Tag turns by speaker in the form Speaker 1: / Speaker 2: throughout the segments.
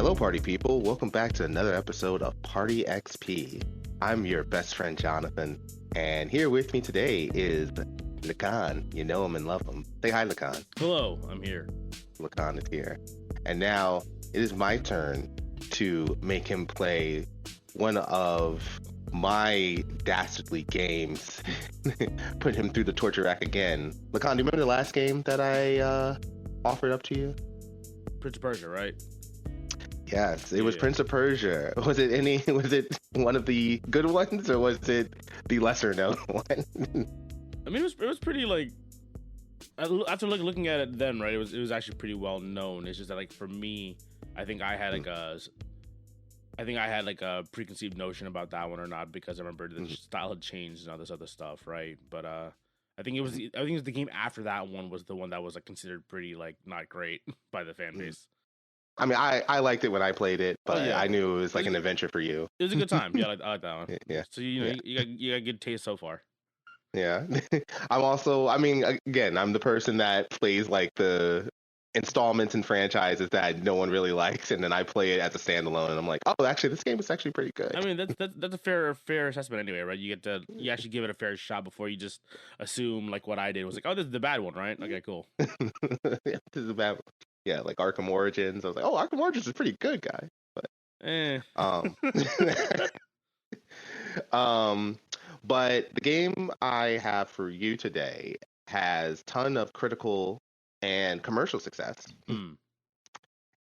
Speaker 1: Hello, party people. Welcome back to another episode of Party XP. I'm your best friend, Jonathan, and here with me today is Lakan. You know him and love him. Say hi, Lakan.
Speaker 2: Hello, I'm here.
Speaker 1: Lakan is here. And now it is my turn to make him play one of my dastardly games. Put him through the torture rack again. Lakan, do you remember the last game that I offered up to you?
Speaker 2: Prince of Persia, right?
Speaker 1: Yes, it was Prince of Persia. Was it one of the good ones, or was it the lesser known one?
Speaker 2: I mean, it was pretty like after looking at it then, right? It was actually pretty well known. It's just that like for me, I think I had like a preconceived notion about that one or not because I remember the style had changed and all this other stuff, right? But I think it was the game after that one was the one that was like considered pretty like not great by the fan base.
Speaker 1: I mean, I liked it when I played it, but
Speaker 2: yeah.
Speaker 1: I knew it was like an adventure for you.
Speaker 2: It was a good time. Yeah, I like that one.
Speaker 1: Yeah.
Speaker 2: So you got good taste so far.
Speaker 1: Yeah. I'm the person that plays like the installments and franchises that no one really likes, and then I play it as a standalone, and I'm like, oh, actually, this game is actually pretty good.
Speaker 2: I mean, that's a fair assessment anyway, right? You actually give it a fair shot before you just assume like what I did was like, oh, this is the bad one, right? Okay, cool.
Speaker 1: Yeah, this is a bad one. Yeah, like Arkham Origins. I was like, oh, Arkham Origins is pretty good, guy. But but the game I have for you today has ton of critical and commercial success.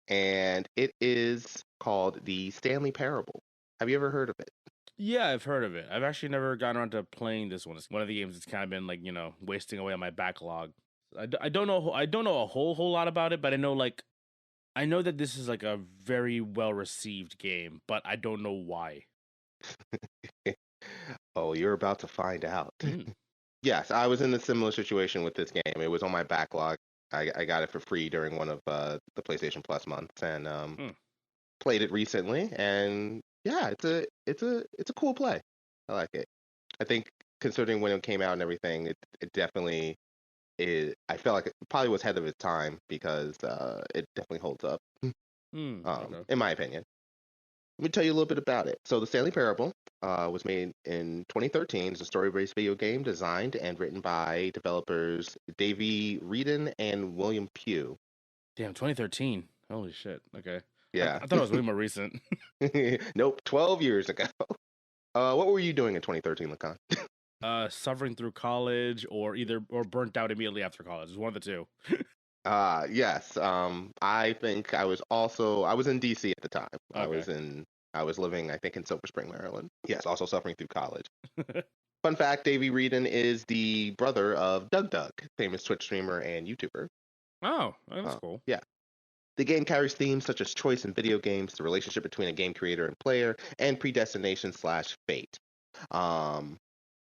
Speaker 1: And it is called the Stanley Parable. Have you ever heard of it?
Speaker 2: Yeah, I've heard of it. I've actually never gotten around to playing this one. It's one of the games that's kind of been like, wasting away on my backlog. I don't know a whole lot about it, but I know that this is like a very well received game, but I don't know why.
Speaker 1: Oh, you're about to find out. Yes, I was in a similar situation with this game. It was on my backlog. I got it for free during one of the PlayStation Plus months, and played it recently. And yeah, it's a cool play. I like it. I think considering when it came out and everything, it definitely is. I felt like it probably was ahead of its time because it definitely holds up.
Speaker 2: Okay.
Speaker 1: In my opinion. Let me tell you a little bit about it. So, the Stanley Parable was made in 2013. It's a story-based video game designed and written by developers Davey Wreden and William Pugh.
Speaker 2: Damn, 2013. Holy shit. Okay.
Speaker 1: Yeah.
Speaker 2: I thought it was way more recent.
Speaker 1: Nope, 12 years ago. What were you doing in 2013, Lakan?
Speaker 2: Suffering through college or burnt out immediately after college. It's one of the two.
Speaker 1: Yes. I think I was in DC at the time.
Speaker 2: Okay.
Speaker 1: I was living, I think, in Silver Spring, Maryland. Yes, also suffering through college. Fun fact, Davey Wreden is the brother of Doug, famous Twitch streamer and YouTuber.
Speaker 2: Oh, that's cool.
Speaker 1: Yeah. The game carries themes such as choice in video games, the relationship between a game creator and player, and predestination/fate.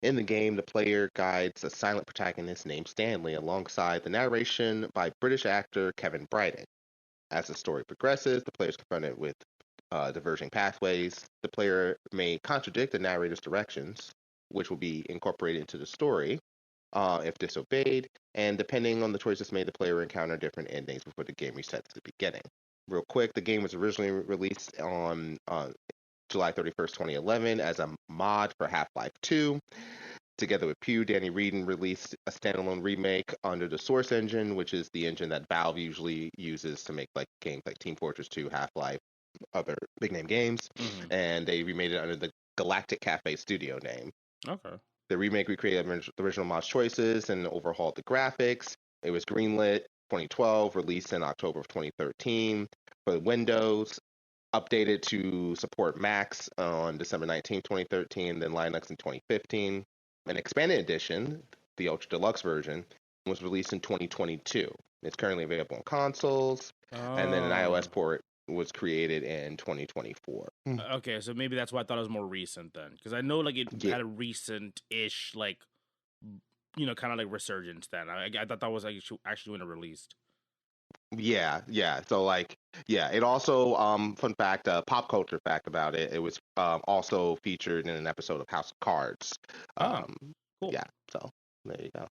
Speaker 1: In the game, the player guides a silent protagonist named Stanley alongside the narration by British actor Kevin Bryden. As the story progresses, the player is confronted with diverging pathways. The player may contradict the narrator's directions, which will be incorporated into the story if disobeyed, and depending on the choices made, the player will encounter different endings before the game resets at the beginning. Real quick, the game was originally released on July 31st, 2011 as a mod for Half-Life 2. Together with Pew, Danny Wreden released a standalone remake under the Source engine, which is the engine that Valve usually uses to make like games like Team Fortress 2, Half-Life, other big name games, and they remade it under the Galactic Cafe Studio name.
Speaker 2: Okay.
Speaker 1: The remake recreated the original mod's choices and overhauled the graphics. It was greenlit 2012, released in October of 2013 for Windows, updated to support Macs on December 19, 2013, then Linux in 2015. An expanded edition, the Ultra Deluxe version, was released in 2022. It's currently available on consoles, and then an iOS port was created in 2024.
Speaker 2: Okay, so maybe that's why I thought it was more recent then, because I know like it had a recent-ish like, kind of like resurgence then. I thought that was like actually when it released.
Speaker 1: Yeah. So it also fun fact, pop culture fact about it. It was also featured in an episode of House of Cards.
Speaker 2: Cool.
Speaker 1: Yeah. So there you go.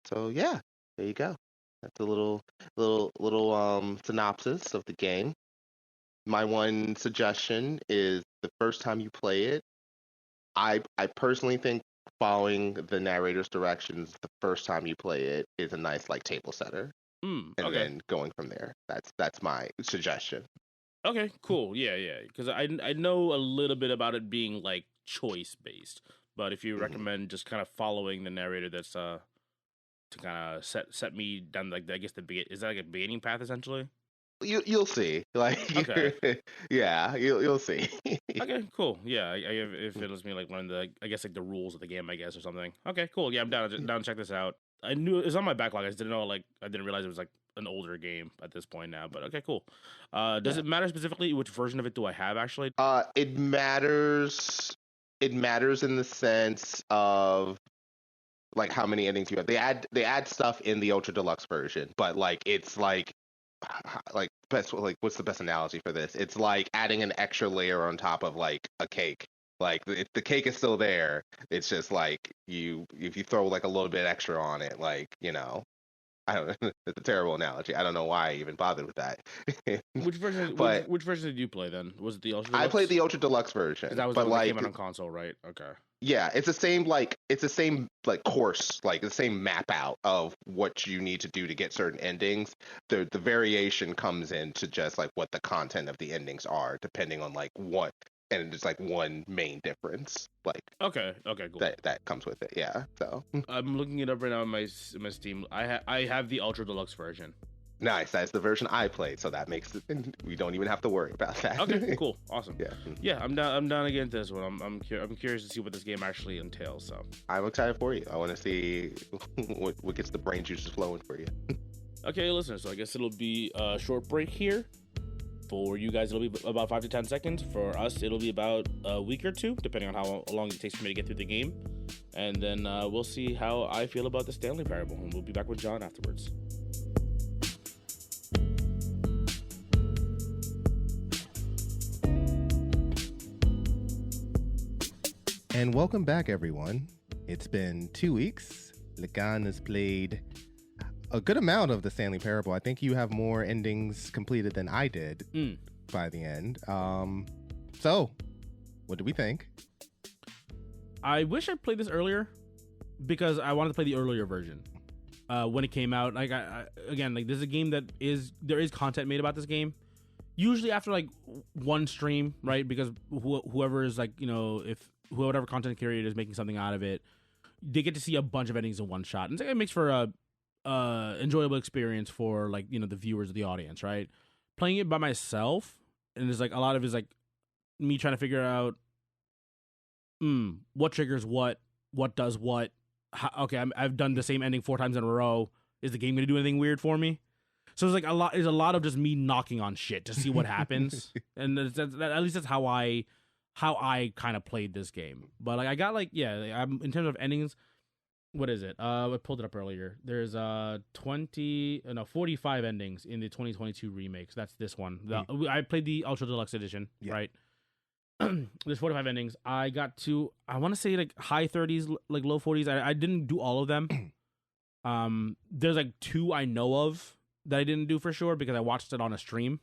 Speaker 1: So yeah, there you go. That's a little synopsis of the game. my one suggestion is the first time you play it, I personally think following the narrator's directions the first time you play it is a nice like table setter, and then going from there. That's my suggestion.
Speaker 2: Okay, cool. Yeah. Because I know a little bit about it being like choice based, but if you recommend just kind of following the narrator, that's to kind of set me down like is that like a beginning path essentially?
Speaker 1: You'll see. Like,
Speaker 2: okay,
Speaker 1: yeah, you'll see.
Speaker 2: okay, cool. Yeah, if it lets me like learn the I guess like the rules of the game, I guess, or something. Okay, cool. Yeah, I'm down to check this out. I knew it was on my backlog. I just didn't know I didn't realize it was like an older game at this point now. But okay, cool. Does it matter specifically which version of it do I have actually?
Speaker 1: It matters. It matters in the sense of like how many endings you have. They add stuff in the Ultra Deluxe version, but like it's like what's the best analogy for this? It's like adding an extra layer on top of like a cake. Like the cake is still there. It's just like if you throw like a little bit extra on it, like I don't know. It's a terrible analogy. I don't know why I even bothered with that.
Speaker 2: Which version did you play then? Was it the Ultra Deluxe?
Speaker 1: I played the Ultra Deluxe version.
Speaker 2: That was the one that came out on console, right? Okay.
Speaker 1: Yeah, it's the same course, like the same map out of what you need to do to get certain endings. The variation comes into just like what the content of the endings are, depending on like what, and it's like one main difference. Like
Speaker 2: okay, cool.
Speaker 1: That comes with it. Yeah. So
Speaker 2: I'm looking it up right now on my Steam. I have the Ultra Deluxe version.
Speaker 1: Nice. That's the version I played, so that makes it. We don't even have to worry about that.
Speaker 2: Okay, cool, awesome.
Speaker 1: Yeah.
Speaker 2: I'm down to get into this one. I'm curious to see what this game actually entails. So
Speaker 1: I'm excited for you. I want to see what gets the brain juices flowing for you.
Speaker 2: Okay, listeners. So I guess it'll be a short break here. For you guys, it'll be about 5 to 10 seconds. For us, it'll be about a week or two, depending on how long it takes for me to get through the game. And then we'll see how I feel about the Stanley Parable. And we'll be back with John afterwards.
Speaker 1: And welcome back, everyone. It's been 2 weeks. Lakan has played a good amount of the Stanley Parable. I think you have more endings completed than I did by the end. So, what do we think?
Speaker 2: I wish I played this earlier because I wanted to play the earlier version when it came out. Like again, like this is a game that there is content made about this game. Usually after like one stream, right? Because whoever is like if whatever content creator is making something out of it, they get to see a bunch of endings in one shot, and it makes for a enjoyable experience for like the viewers of the audience, right? Playing it by myself, and there's like a lot of it is like me trying to figure out what triggers what does what. Okay, I've done the same ending 4 times in a row. Is the game gonna do anything weird for me? So it's like there's a lot of just me knocking on shit to see what happens, and at least that's how I kind of played this game. But like I got I'm in terms of endings. What is it? I pulled it up earlier. There's 45 endings in the 2022 remake. So that's this one. I played the Ultra Deluxe Edition, right? There's 45 endings. I got to, I want to say like high 30s, like low 40s. I didn't do all of them. There's like 2 I know of that I didn't do for sure because I watched it on a stream.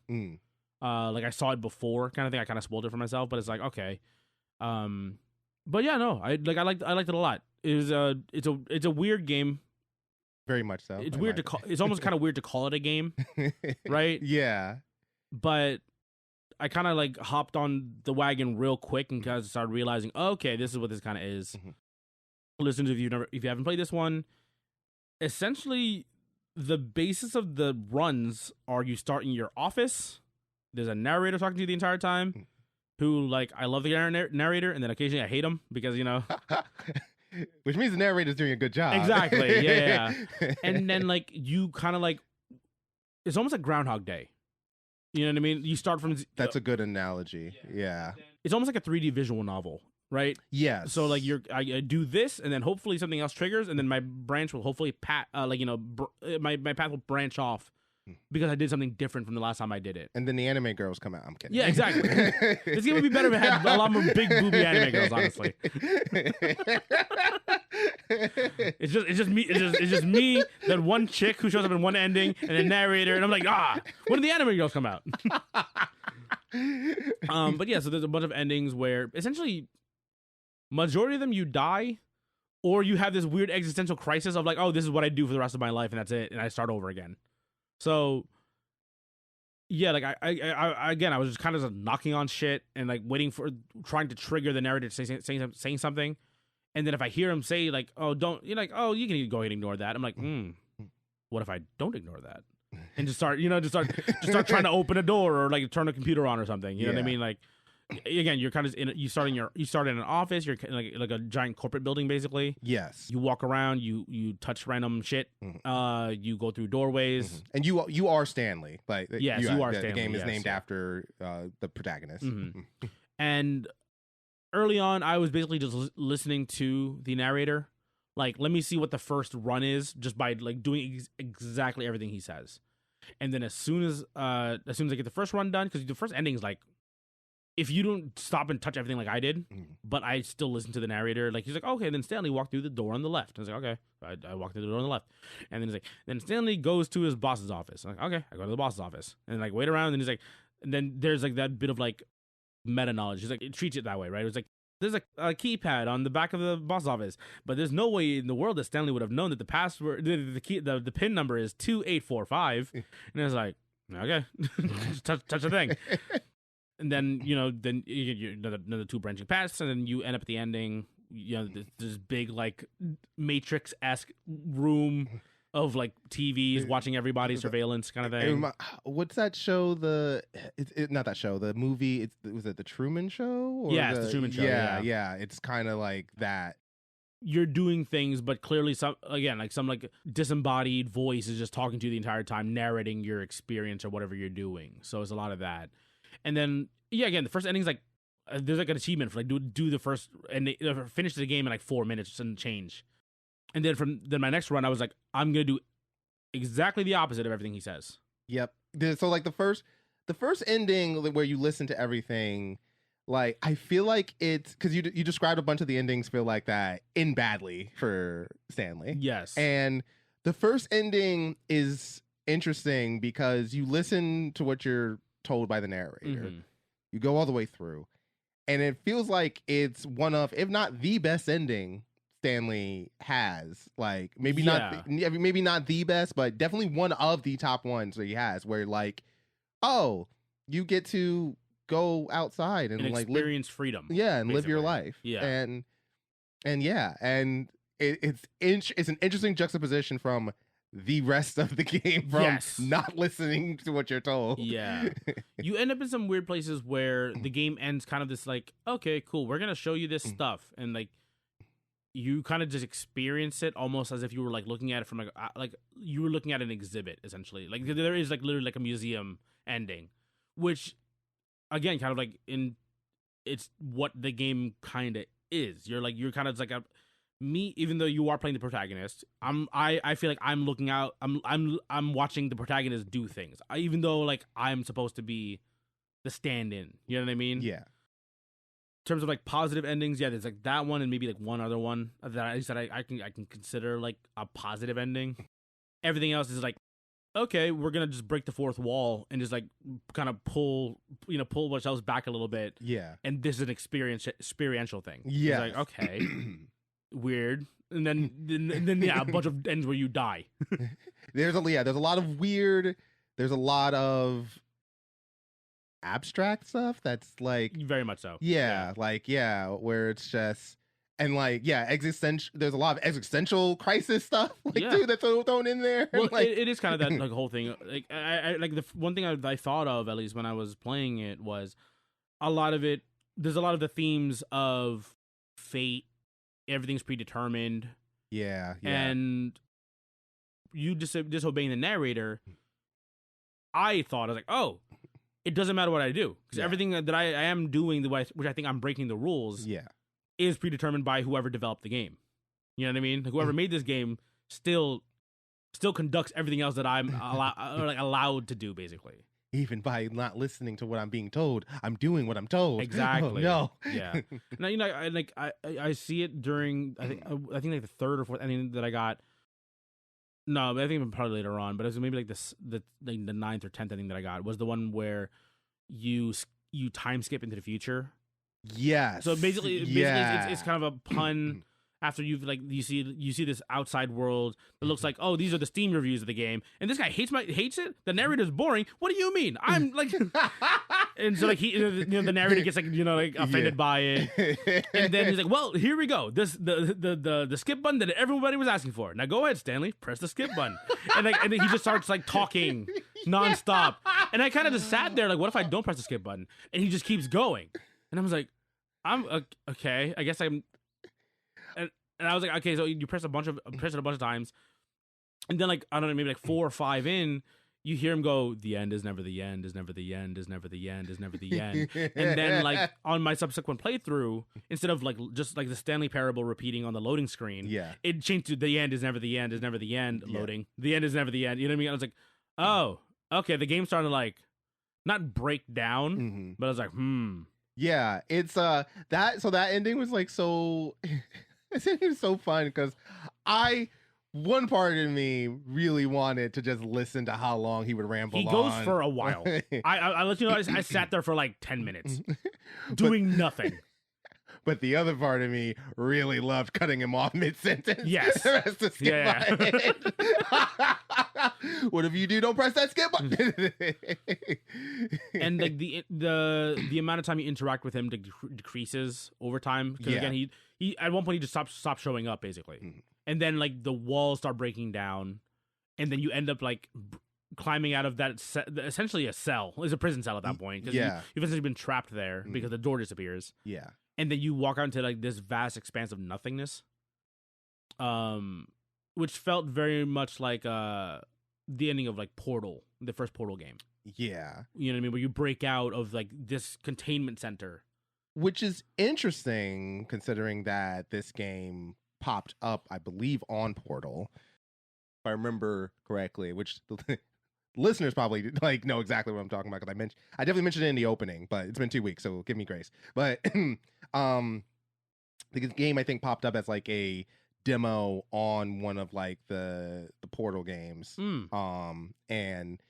Speaker 2: Like I saw it before, kind of thing. I kind of spoiled it for myself, but it's like okay. But yeah, no, I liked it a lot. It's a weird game.
Speaker 1: Very much so.
Speaker 2: It's weird to call. It's almost kind of weird to call it a game, right?
Speaker 1: Yeah. But
Speaker 2: I kind of like hopped on the wagon real quick and kind of started realizing, okay, this is what this kind of is. Listen, if you haven't played this one, essentially the basis of the runs are you start in your office. There's a narrator talking to you the entire time. Who like I love the narrator, and then occasionally I hate him because
Speaker 1: which means the narrator's doing a good job.
Speaker 2: Exactly. Yeah. And then like you kind of like it's almost like Groundhog Day. You know what I mean? You start from
Speaker 1: that's a good analogy. Yeah. It's
Speaker 2: almost like a 3D visual novel, right?
Speaker 1: Yes.
Speaker 2: So like I do this, and then hopefully something else triggers, and then my branch will hopefully my path will branch off. Because I did something different from the last time I did it.
Speaker 1: And then the anime girls come out. I'm kidding.
Speaker 2: Yeah, exactly. This game would be better if it had a lot more big booby anime girls, honestly. It's just me, that one chick who shows up in one ending, and a narrator, and I'm like, when did the anime girls come out? But yeah, so there's a bunch of endings where essentially majority of them you die, or you have this weird existential crisis of like, oh, this is what I do for the rest of my life, and that's it, and I start over again. So yeah, like I again, I was just kind of knocking on shit and like trying to trigger the narrator to saying something, and then if I hear him say like, oh, don't, you're like, oh, you can go ahead and ignore that. I'm like, what if I don't ignore that? And just start trying to open a door or like turn a computer on or something. You know what I mean? Like, again, you're kind of you start in an office. You're like a giant corporate building, basically.
Speaker 3: Yes.
Speaker 2: You walk around. You touch random shit. You go through doorways.
Speaker 3: And you are Stanley. Like,
Speaker 2: yes, you are Stanley.
Speaker 3: The game is named after the protagonist.
Speaker 2: And early on, I was basically just listening to the narrator. Like, let me see what the first run is, just by like doing exactly everything he says. And then as soon as I get the first run done, because the first ending is like, if you don't stop and touch everything like I did, but I still listen to the narrator, like he's like, okay, then Stanley walked through the door on the left. I was like, okay, I walked through the door on the left, and then he's like, then Stanley goes to his boss's office. I'm like, okay, I go to the boss's office, and like wait around, and he's like, and then there's like that bit of like meta knowledge. He's like, it treats it that way, right? It was like, there's a keypad on the back of the boss office, but there's no way in the world that Stanley would have known that the password, the pin number is 2845. And I was like, okay, just touch the thing. And then, then you get another two branching paths, and then you end up at the ending, this big like Matrix-esque room of like TVs watching everybody, surveillance kind of thing.
Speaker 3: What's that show? Not that show. The movie. Was it the Truman Show? Or
Speaker 2: yeah, it's the Truman Show.
Speaker 3: Yeah. It's kind of like that.
Speaker 2: You're doing things, but clearly some disembodied voice is just talking to you the entire time, narrating your experience or whatever you're doing. So it's a lot of that. And then again, the first ending's like there's like an achievement for like do the first and finish the game in like 4 minutes and change. And then my next run, I was like, I'm gonna do exactly the opposite of everything he says.
Speaker 3: Yep. So like the first ending where you listen to everything, like I feel like it's because you described a bunch of the endings feel like that in badly for Stanley.
Speaker 2: Yes.
Speaker 3: And the first ending is interesting because you listen to what you're told by the narrator. You go all the way through, and it feels like it's one of, if not the best ending Stanley has. Like maybe not the best, but definitely one of the top ones that he has, where like, oh, you get to go outside and like
Speaker 2: experience freedom.
Speaker 3: Yeah, and
Speaker 2: basically.
Speaker 3: live your life.
Speaker 2: Yeah.
Speaker 3: And it's an interesting juxtaposition from the rest of the game, from not listening to what you're told.
Speaker 2: Yeah. You end up in some weird places where the game ends kind of this like, okay, cool, we're gonna show you this stuff, and like you kind of just experience it almost as if you were like looking at it from like you were looking at an exhibit, essentially. Like there is like literally like a museum ending, which again kind of like it's what the game kind of is. You're kind of like even though you are playing the protagonist, I feel like I'm looking out, I'm watching the protagonist do things, even though like I'm supposed to be the stand-in. You know what I mean?
Speaker 3: Yeah.
Speaker 2: In terms of like positive endings, yeah, there's like that one and maybe like one other one that at least that I can consider like a positive ending. Everything else is like, okay, we're gonna just break the fourth wall and just like kind of pull ourselves back a little bit.
Speaker 3: Yeah.
Speaker 2: And this is an experiential thing.
Speaker 3: Yeah.
Speaker 2: It's like, okay. Weird. And then yeah, a bunch of ends where you die.
Speaker 3: There's a lot of weird, there's a lot of abstract stuff that's like
Speaker 2: very much so.
Speaker 3: Where it's just, and like existential, there's a lot of existential crisis stuff dude, that's thrown in there.
Speaker 2: Well,
Speaker 3: like
Speaker 2: it is kind of that like whole thing. Like I like the one thing I thought of, at least when I was playing it, was a lot of it, there's a lot of the themes of fate, everything's predetermined.
Speaker 3: Yeah.
Speaker 2: And you disobeying the narrator, I thought, I was like, oh, it doesn't matter what I do, because everything that I am doing, which I think I'm breaking the rules, is predetermined by whoever developed the game. You know what I mean? Like, whoever made this game still conducts everything else that I'm allowed to do, basically.
Speaker 3: Even by not listening to what I'm being told, I'm doing what I'm told.
Speaker 2: Exactly.
Speaker 3: Oh, no.
Speaker 2: Yeah. Now, I see it during I think like the third or fourth ending that I got. No, but I think probably later on. But it was maybe like the ninth or 10th ending that I got was the one where you you time skip into the future.
Speaker 3: Yes.
Speaker 2: So basically, it's kind of a pun. After you see this outside world that looks like, oh, these are the Steam reviews of the game, and this guy hates it. The narrator's boring. What do you mean? I'm like, and so like the narrator gets like offended by it, and then he's like, well, here we go. This the skip button that everybody was asking for. Now go ahead, Stanley, press the skip button, and then he just starts like talking nonstop, and I kind of just sat there like, what if I don't press the skip button? And he just keeps going, and I was like, I'm okay. I guess I'm. And I was like, okay, so you press it a bunch of times, and then like I don't know, maybe like 4 or 5 in, you hear him go, "The end is never the end, is never the end, is never the end, is never the end." And then like on my subsequent playthrough, instead of like just like the Stanley Parable repeating on the loading screen, it changed to "The end is never the end, is never the end," loading. The end is never the end. You know what I mean? I was like, oh, okay, the game's starting to like not break down, but I was like,
Speaker 3: Yeah, it's that ending was like so. It was so fun because one part of me really wanted to just listen to how long he would ramble.
Speaker 2: He goes for a while. I let you know, I sat there for like 10 minutes doing nothing.
Speaker 3: But the other part of me really loved cutting him off mid-sentence.
Speaker 2: Yes.
Speaker 3: What if you do? Don't press that skip button.
Speaker 2: And like the amount of time you interact with him decreases over time. Because again, he at one point he just stops showing up basically, and then like the walls start breaking down, and then you end up like climbing out of that essentially a cell. It's a prison cell at that point because you've essentially been trapped there because the door disappears.
Speaker 3: Yeah.
Speaker 2: And then you walk out into like this vast expanse of nothingness, which felt very much like the ending of like Portal, the first Portal game.
Speaker 3: Yeah,
Speaker 2: you know what I mean, where you break out of like this containment center,
Speaker 3: which is interesting considering that this game popped up, I believe, on Portal, if I remember correctly. Which listeners probably like know exactly what I'm talking about because I definitely mentioned it in the opening, but it's been 2 weeks, so give me grace. But the game I think popped up as like a demo on one of like the Portal games, and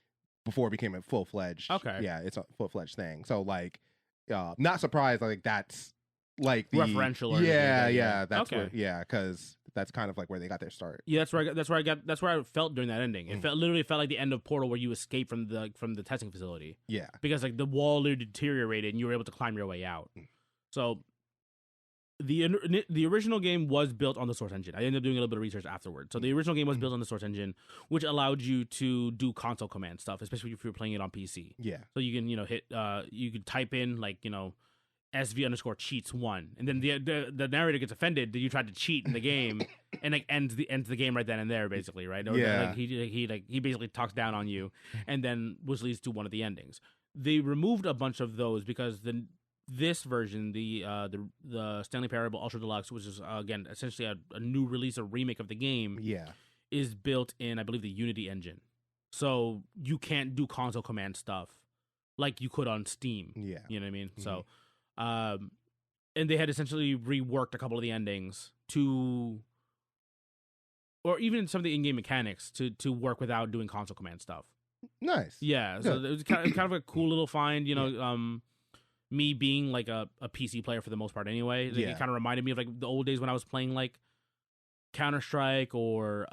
Speaker 3: before it became a full-fledged, it's a full-fledged thing. So like, not surprised. Like that's like the
Speaker 2: referential. Or
Speaker 3: that's where, because that's kind of like where they got their start.
Speaker 2: Yeah, that's where I felt during that ending. It literally felt like the end of Portal, where you escape from the testing facility. Yeah, because like the wall literally deteriorated and you were able to climb your way out. So the original game was built on the Source engine. I ended up doing a little bit of research afterwards. So the original game was built on the Source engine, which allowed you to do console command stuff, especially if you were playing it on PC. Yeah. So you can hit you could type in like SV_cheats1, and then the narrator gets offended that you tried to cheat in the game, and like ends the game right then and there, basically, right? Or, like, he basically talks down on you, and then which leads to one of the endings. They removed a bunch of those because this version, the Stanley Parable Ultra Deluxe, which is again essentially a new release, a remake of the game, is built in, I believe, the Unity engine, so you can't do console command stuff like you could on Steam. Yeah, you know what I mean. So. And they had essentially reworked a couple of the endings or even some of the in-game mechanics to work without doing console command stuff. Nice. Yeah. So it was kind of a cool little find, me being like a PC player for the most part anyway. It kind of reminded me of like the old days when I was playing like Counter-Strike or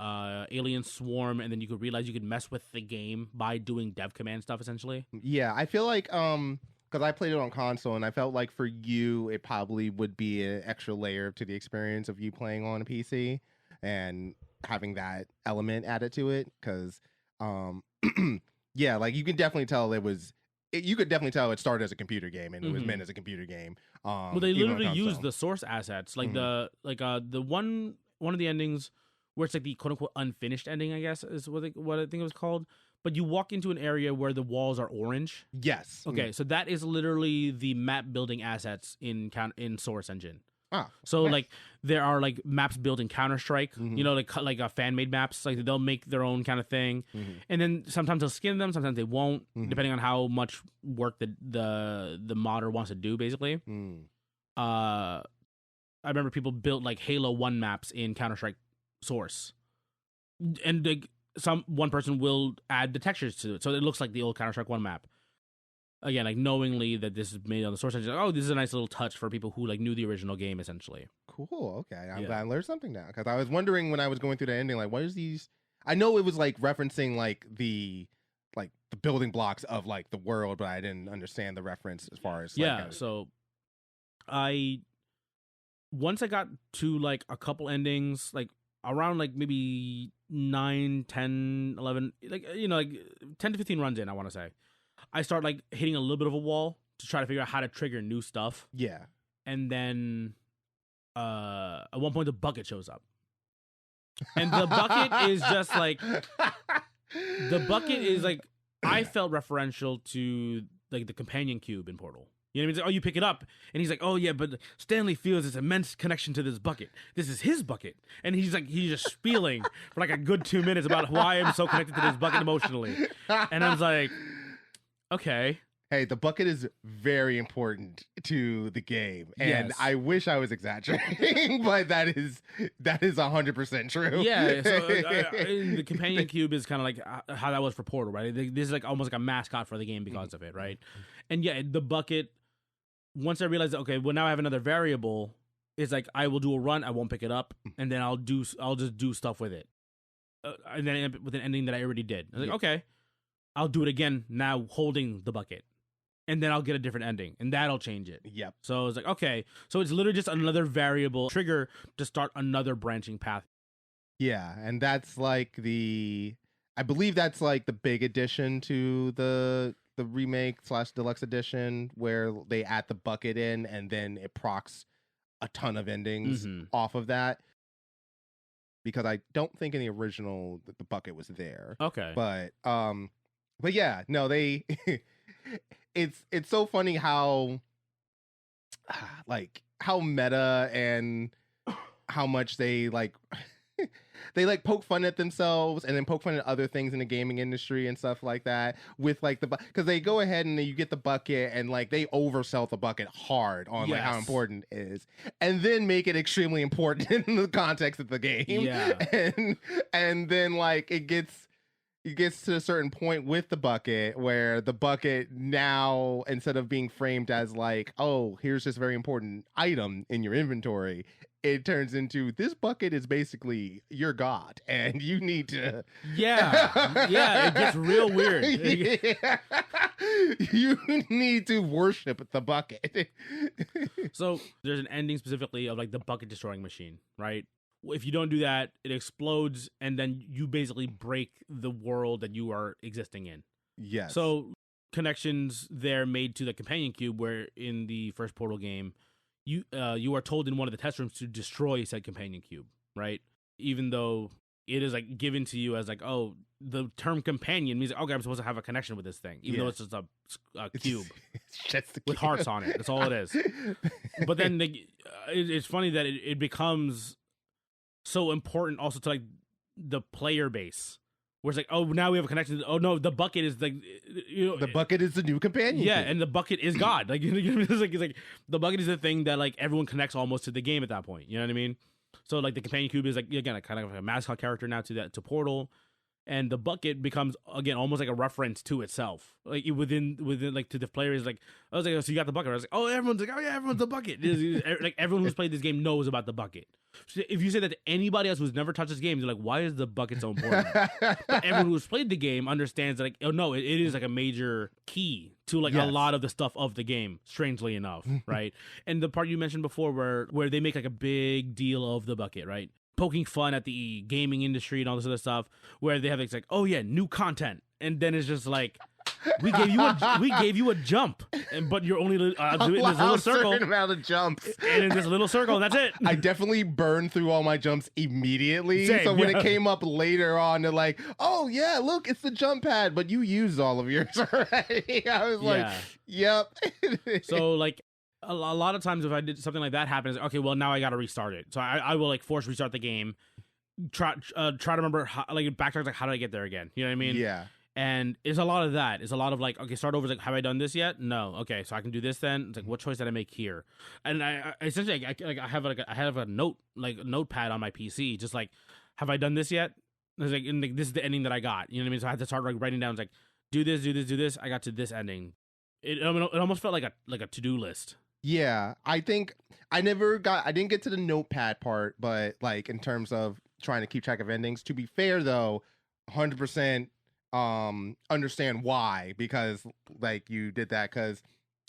Speaker 2: Alien Swarm, and then you could realize you could mess with the game by doing dev command stuff essentially. Yeah, I feel like because I played it on console, and I felt like for you, it probably would be an extra layer to the experience of you playing on a PC and having that element added to it. Because, like you can definitely tell you could definitely tell it started as a computer game and it was meant as a computer game. Well, they literally used the source assets, like the one of the endings where it's like the quote unquote unfinished ending, I guess is what I think it was called. But you walk into an area where the walls are orange. Yes. Okay, so that is literally the map building assets in Source Engine. Ah. So nice. Like there are like maps built in Counter-Strike, like fan made maps. Like they'll make their own kind of thing, and then sometimes they'll skin them, sometimes they won't, depending on how much work the modder wants to do. Basically, I remember people built like Halo 1 maps in Counter-Strike Source, and like one person will add the textures to it, so it looks like the old Counter-Strike 1 map. again, like knowingly that this is made on the source engine. Like, oh, this is a nice little touch for people who like knew the original game essentially.
Speaker 3: Cool. Okay, I'm glad I learned something now because I was wondering when I was going through the ending, like, what is these? I know it was like referencing like the building blocks of like the world, but I didn't understand the reference as far as
Speaker 2: So once I got to like a couple endings, like around like maybe 9, 10, 11, like, you know, like 10 to 15 runs in, I want to say, I start like hitting a little bit of a wall to try to figure out how to trigger new stuff.
Speaker 3: Yeah.
Speaker 2: And then at one point the bucket shows up. And the bucket is just like, I felt referential to like the companion cube in Portal. You know what I mean? It's like, oh, you pick it up. And he's like, oh, yeah, but Stanley feels this immense connection to this bucket. This is his bucket. And he's just spieling for like a good 2 minutes about why I'm so connected to this bucket emotionally. And I was like, okay.
Speaker 3: Hey, the bucket is very important to the game. And
Speaker 2: Yes.
Speaker 3: I wish I was exaggerating, but that is 100% true.
Speaker 2: Yeah, so the companion cube is kind of like how that was for Portal, right? This is like almost like a mascot for the game because of it, right? And yeah, the bucket, once I realized, okay, well, now I have another variable, it's like I will do a run, I won't pick it up, and then I'll just do stuff with it. And then end up with an ending that I already did. I was like, okay, I'll do it again now holding the bucket. And then I'll get a different ending, and that'll change it.
Speaker 3: Yep.
Speaker 2: So it's like, okay, so it's literally just another variable trigger to start another branching path.
Speaker 3: Yeah, and that's like I believe that's like the big addition to the remake / deluxe edition, where they add the bucket in, and then it procs a ton of endings off of that. Because I don't think in the original the bucket was there.
Speaker 2: Okay.
Speaker 3: But yeah, no, they. It's so funny how how meta and how much they they poke fun at themselves and then poke fun at other things in the gaming industry and stuff like that with like because they go ahead and you get the bucket and like they oversell the bucket hard on like how important it is and then make it extremely important in the context of the game.
Speaker 2: Yeah.
Speaker 3: And then like it gets to a certain point with the bucket where the bucket now, instead of being framed as like, oh, here's this very important item in your inventory, it turns into this bucket is basically your god and you need to.
Speaker 2: Yeah, it gets real weird.
Speaker 3: Yeah. You need to worship the bucket.
Speaker 2: So there's an ending specifically of like the bucket destroying machine, right? If you don't do that, it explodes, and then you basically break the world that you are existing in.
Speaker 3: Yes.
Speaker 2: So connections there made to the companion cube, where in the first Portal game, you are told in one of the test rooms to destroy said companion cube, right? Even though it is like given to you as like, oh, the term companion means, okay, I'm supposed to have a connection with this thing, even though it's just a cube
Speaker 3: it's just
Speaker 2: with hearts on it. That's all it is. But then it's funny that it becomes so important also to like the player base, where it's like, oh, now we have a connection. Oh no, the bucket is like, you know,
Speaker 3: the bucket is the new companion.
Speaker 2: Yeah, and the bucket is God. Like, it's like the bucket is the thing that like everyone connects almost to the game at that point. You know what I mean? So like the companion cube is like, again, kind of like a mascot character now to Portal. And the bucket becomes, again, almost like a reference to itself. Like within like to the players, like, I was like, oh, so you got the bucket. I was like, oh, everyone's like, oh yeah, everyone's the bucket. Like everyone who's played this game knows about the bucket. So if you say that to anybody else who's never touched this game, they're like, why is the bucket so important? But everyone who's played the game understands that, like, oh no, it is like a major key to like a lot of the stuff of the game, strangely enough, right? And the part you mentioned before where they make like a big deal of the bucket, right? Poking fun at the gaming industry and all this other stuff, where they have it's like, oh yeah, new content, and then it's just like, we gave you a jump, but you're only doing this little circle,
Speaker 3: certain amount of jumps,
Speaker 2: and in this little circle, and that's it.
Speaker 3: I definitely burned through all my jumps immediately.
Speaker 2: Same,
Speaker 3: so when it came up later on, they're like, oh yeah, look, it's the jump pad, but you used all of yours already. I was like, yep.
Speaker 2: So like, a lot of times if I did something like that happen, it's like, okay, well now I got to restart it. So I will like force restart the game, try to remember how, like backtrack, like how do I get there again? You know what I mean?
Speaker 3: Yeah.
Speaker 2: And it's a lot of that. It's a lot of like, okay, start over. Like, have I done this yet? No. Okay, so I can do this then. It's like, what choice did I make here? And I essentially I have a notepad on my PC, just like, have I done this yet? It's like, and like, this is the ending that I got. You know what I mean? So I had to start like writing down, it's like, do this. I got to this ending. It almost felt like a to-do list.
Speaker 3: Yeah, I think I didn't get to the notepad part, but like in terms of trying to keep track of endings. To be fair though, 100% understand why, because like you did that, because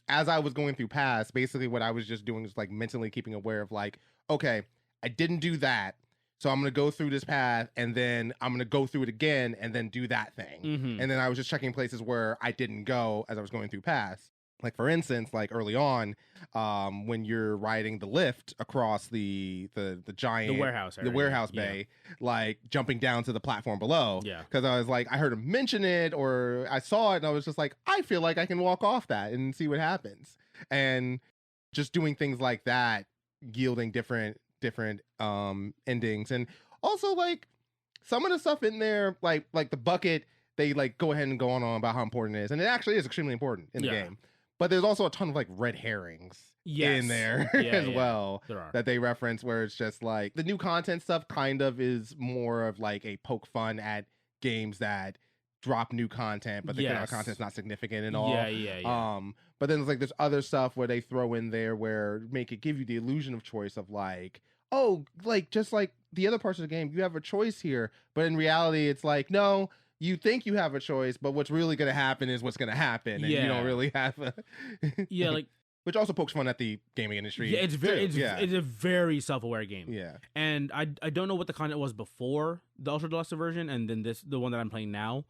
Speaker 3: as I was going through past, basically what I was just doing is like mentally keeping aware of like, okay, I didn't do that. So I'm going to go through this path and then I'm going to go through it again and then do that thing.
Speaker 2: Mm-hmm.
Speaker 3: And then I was just checking places where I didn't go as I was going through paths. Like for instance, like early on, when you're riding the lift across the giant
Speaker 2: warehouse area,
Speaker 3: the warehouse bay, like jumping down to the platform below.
Speaker 2: Yeah.
Speaker 3: Because I was like, I heard him mention it or I saw it and I was just like, I feel like I can walk off that and see what happens. And just doing things like that, yielding different endings. And also like some of the stuff in there, like the bucket, they like go ahead and go on about how important it is. And it actually is extremely important in the game. But there's also a ton of like red herrings in there as well that they reference, where it's just like the new content stuff kind of is more of like a poke fun at games that drop new content, but the content's not significant at all. But then it's like there's other stuff where they throw in there where give you the illusion of choice of like, oh, like just like the other parts of the game, you have a choice here, but in reality, it's like no. You think you have a choice, but what's really going to happen is what's going to happen, and you don't really have a...
Speaker 2: like
Speaker 3: which also pokes fun at the gaming industry.
Speaker 2: Yeah, it's a very self-aware game.
Speaker 3: Yeah,
Speaker 2: and I don't know what the content was before the Ultra Deluxe version, and then the one that I'm playing now.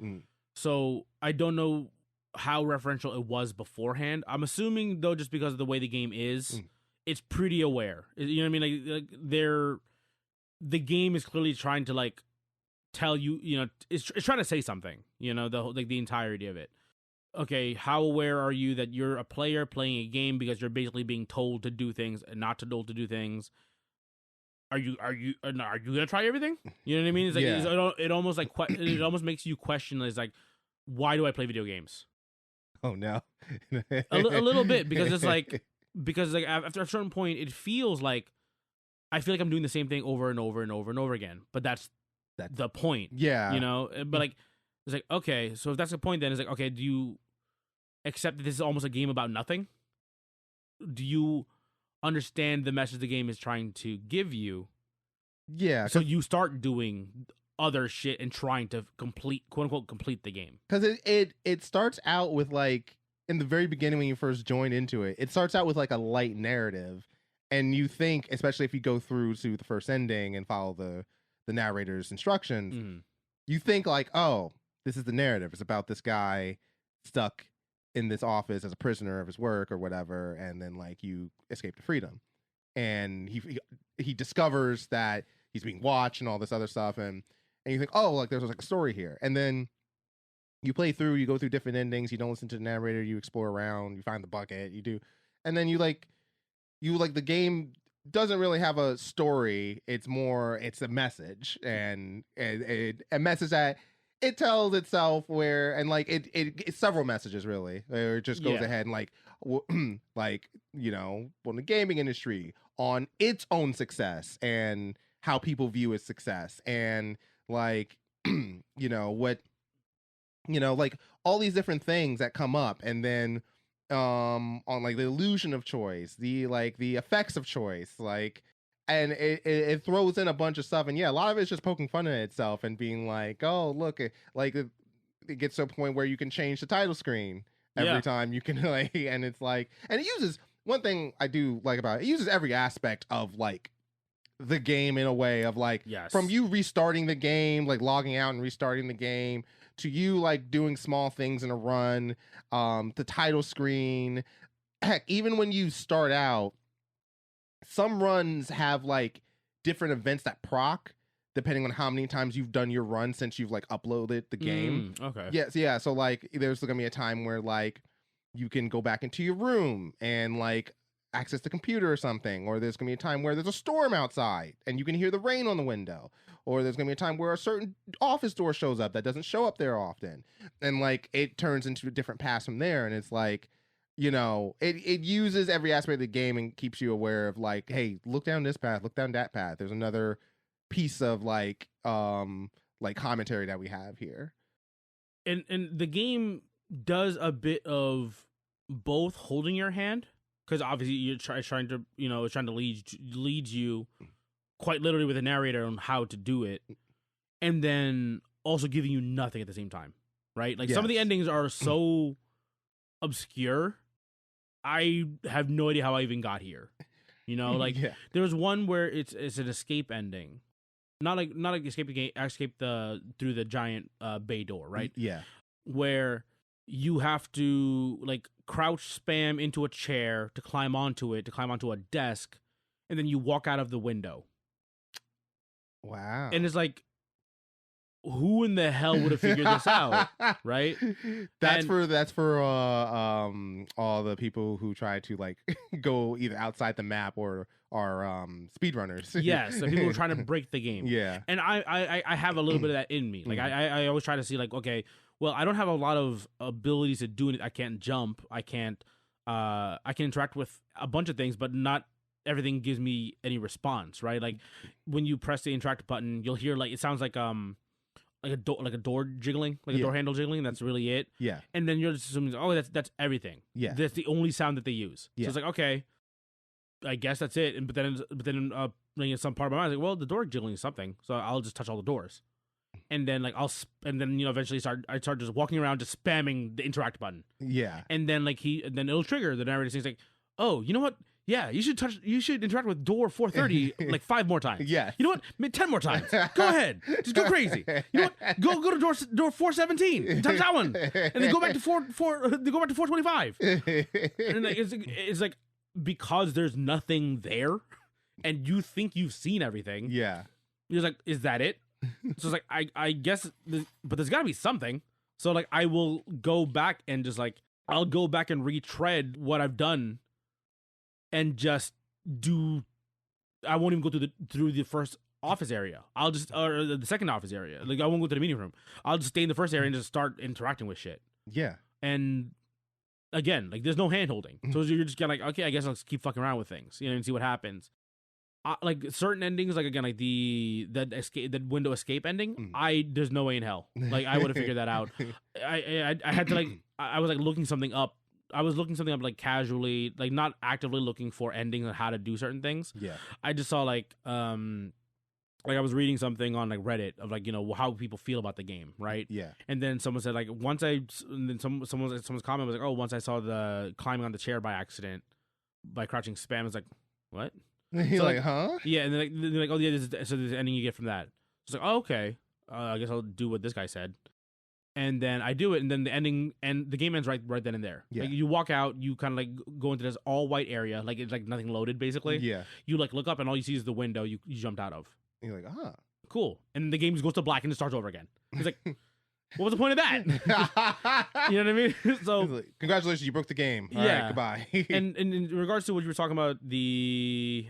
Speaker 2: So I don't know how referential it was beforehand. I'm assuming though, just because of the way the game is, it's pretty aware. You know what I mean? Like the game is clearly trying to like tell you, you know, it's trying to say something, you know, the entirety of it. Okay, how aware are you that you're a player playing a game because you're basically being told to do things and not told to do things? Are you gonna try everything? You know what I mean? It's like it almost like it almost makes you question. It's like, why do I play video games?
Speaker 3: Oh no,
Speaker 2: a little bit, because it's like after a certain point, it feels like I feel like I'm doing the same thing over and over and over and over again. But that's the point.
Speaker 3: Yeah.
Speaker 2: You know? But like, it's like, okay, so if that's the point, then it's like, okay, do you accept that this is almost a game about nothing? Do you understand the message the game is trying to give you?
Speaker 3: Yeah.
Speaker 2: So you start doing other shit and trying to quote unquote complete the game.
Speaker 3: Because it starts out with like, in the very beginning when you first join into it, it starts out with like a light narrative. And you think, especially if you go through to the first ending and follow the narrator's instructions, you think like, oh, this is the narrative. It's about this guy stuck in this office as a prisoner of his work or whatever, and then like you escape to freedom. And he discovers that he's being watched and all this other stuff, and you think, oh, like there's like a story here. And then you play through, you go through different endings, you don't listen to the narrator, you explore around, you find the bucket, you do, and then you like the game doesn't really have a story. It's a message, and a message that it tells itself where, and like it's several messages really. Where it just goes ahead and like like, you know, on the gaming industry, on its own success and how people view its success, and like you know what, you know, like all these different things that come up, and then on like the illusion of choice, the effects of choice, like, and it throws in a bunch of stuff, and a lot of it's just poking fun at itself and being like, oh look, it gets to a point where you can change the title screen every time you can, like, and it's like, and it uses, one thing I do like about it uses every aspect of like the game in a way of like, from you restarting the game, like logging out and restarting the game, to you like doing small things in a run, the title screen. Heck, even when you start out, some runs have like different events that proc depending on how many times you've done your run since you've like uploaded the game.
Speaker 2: Okay.
Speaker 3: Yes, yeah. So like there's gonna be a time where like you can go back into your room and like access the computer or something, or there's gonna be a time where there's a storm outside and you can hear the rain on the window, or there's gonna be a time where a certain office door shows up that doesn't show up there often, and like it turns into a different path from there. And it's like, you know, it uses every aspect of the game and keeps you aware of like, hey, look down this path, look down that path, there's another piece of like commentary that we have here.
Speaker 2: And the game does a bit of both holding your hand, because obviously you're trying to lead you quite literally with a narrator on how to do it, and then also giving you nothing at the same time, right? Like some of the endings are so obscure, I have no idea how I even got here. You know, like there was one where it's an escape ending, not like escape through the giant bay door, right?
Speaker 3: Yeah,
Speaker 2: where you have to like crouch spam into a chair to climb onto a desk, and then you walk out of the window.
Speaker 3: Wow.
Speaker 2: And it's like, who in the hell would have figured this out, right?
Speaker 3: That's for all the people who try to like go either outside the map or are speedrunners.
Speaker 2: Yes, the people who are trying to break the game.
Speaker 3: Yeah.
Speaker 2: And I have a little bit of that in me. Like I always try to see like, okay, well, I don't have a lot of abilities to do it. I can't jump. I can interact with a bunch of things, but not everything gives me any response, right? Like when you press the interact button, you'll hear like, it sounds like a door jiggling, like a door handle jiggling. That's really it.
Speaker 3: Yeah.
Speaker 2: And then you're just assuming, oh, that's everything.
Speaker 3: Yeah.
Speaker 2: That's the only sound that they use.
Speaker 3: Yeah.
Speaker 2: So it's like, okay, I guess that's it. And but then like in some part of my mind, I was like, well, the door jiggling is something, so I'll just touch all the doors. And then like eventually I start just walking around just spamming the interact button.
Speaker 3: Yeah.
Speaker 2: And then then it'll trigger the narrator saying like, oh, you know what? Yeah, you should interact with door 430 like 5 more times.
Speaker 3: Yeah.
Speaker 2: You know what? 10 more times. Go ahead. Just go crazy. You know what? Go to door 417. Touch that one. And then go back to 425. And like, it's like, because there's nothing there and you think you've seen everything.
Speaker 3: Yeah.
Speaker 2: You're like, is that it? So it's like, I guess, but there's got to be something. So like, I will go back and just like, I'll go back and retread what I've done and just do. I won't even go through the first office area. I'll just, or the second office area. Like I won't go to the meeting room. I'll just stay in the first area and just start interacting with shit.
Speaker 3: Yeah.
Speaker 2: And again, like there's no hand holding. So you're just kind of like, okay, I guess I'll just keep fucking around with things, you know, and see what happens. Like certain endings, like again, like that window escape ending. There's no way in hell. Like I would have figured that out. I had to like, I was like looking something up. I was looking something up like casually, like not actively looking for endings and how to do certain things.
Speaker 3: Yeah.
Speaker 2: I just saw like I was reading something on like Reddit of like, you know, how people feel about the game, right?
Speaker 3: Yeah.
Speaker 2: And then someone said like someone's comment was like, oh, once I saw the climbing on the chair by accident by crouching spam, I was like, what?
Speaker 3: He's
Speaker 2: so
Speaker 3: like, huh?
Speaker 2: Yeah, and then they're like, oh yeah, there's the ending you get from that. It's like, oh, okay, I guess I'll do what this guy said. And then I do it, and then the ending and the game ends right then and there.
Speaker 3: Yeah.
Speaker 2: Like you walk out, you kind of like go into this all white area, like it's like nothing loaded basically.
Speaker 3: Yeah.
Speaker 2: You like look up and all you see is the window you jumped out of.
Speaker 3: And you're like, ah,
Speaker 2: cool. And the game just goes to black and it starts over again. It's like, what was the point of that? You know what I mean? So
Speaker 3: like, congratulations, you broke the game. All right, goodbye.
Speaker 2: and in regards to what you were talking about, the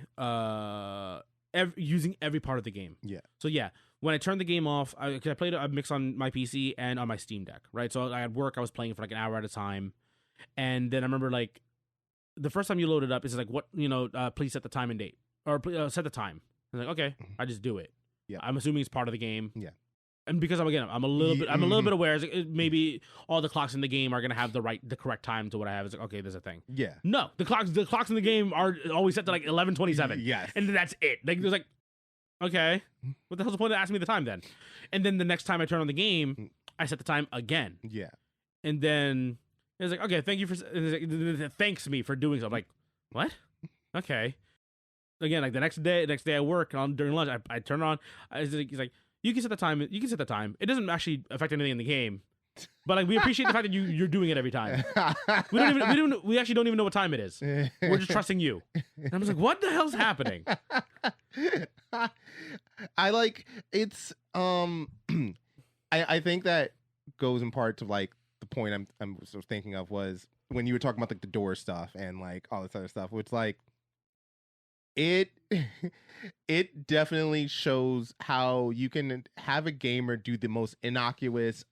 Speaker 2: using every part of the game.
Speaker 3: Yeah.
Speaker 2: So yeah. When I turned the game off, I played a mix on my PC and on my Steam Deck, right? So at work, I was playing for like an hour at a time. And then I remember like the first time you load it up, it's like, what, you know, please set the time and date or set the time. I was like, okay, I just do it.
Speaker 3: Yeah.
Speaker 2: I'm assuming it's part of the game.
Speaker 3: Yeah.
Speaker 2: And because I'm a little bit aware, maybe all the clocks in the game are going to have the correct time to what I have. It's like, okay, there's a thing.
Speaker 3: Yeah.
Speaker 2: No, the clocks in the game are always set to like 11:27.
Speaker 3: Yes.
Speaker 2: And that's it. Like there's like, okay, what the hell's the point of asking me the time then? And then the next time I turn on the game, I set the time again.
Speaker 3: Yeah.
Speaker 2: And then it's like, okay, thank you for, thanks me for doing so. I'm like, what? Okay. Again, like the next day I work during lunch, I turn it on. He's like, you can set the time. You can set the time. It doesn't actually affect anything in the game, but like we appreciate the fact that you're doing it every time. We actually don't even know what time it is. We're just trusting you. And I was like, what the hell's happening?
Speaker 3: I like it's I think that goes in part to like the point I'm sort of thinking of was when you were talking about like the door stuff and like all this other stuff, which like it definitely shows how you can have a gamer do the most innocuous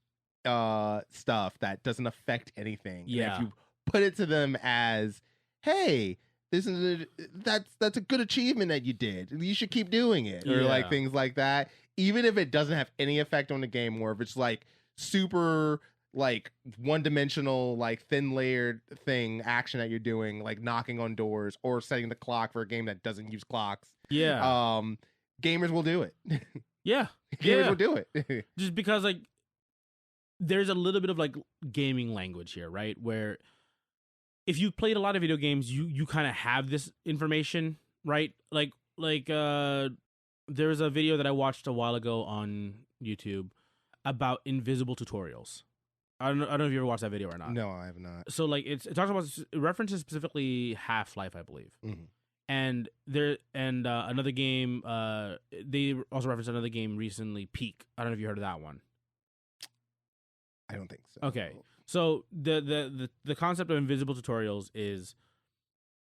Speaker 3: stuff that doesn't affect anything.
Speaker 2: Yeah.
Speaker 3: And if you put it to them as, hey, that's a good achievement that you did, you should keep doing it, or like things like that, even if it doesn't have any effect on the game, or if it's like super like one-dimensional, like thin layered thing action that you're doing, like knocking on doors or setting the clock for a game that doesn't use clocks.
Speaker 2: Yeah.
Speaker 3: Gamers will do it.
Speaker 2: Yeah.
Speaker 3: Gamers will do it.
Speaker 2: Just because like there's a little bit of like gaming language here, right? Where if you played a lot of video games, you kind of have this information, right? Like there's a video that I watched a while ago on YouTube about invisible tutorials. I don't know if you ever watched that video or not.
Speaker 3: No, I have not.
Speaker 2: So like it talks about, it references specifically Half-Life, I believe.
Speaker 3: Mm-hmm.
Speaker 2: And another game. They also referenced another game recently, Peak. I don't know if you heard of that one.
Speaker 3: I don't think so.
Speaker 2: Okay, so the concept of invisible tutorials is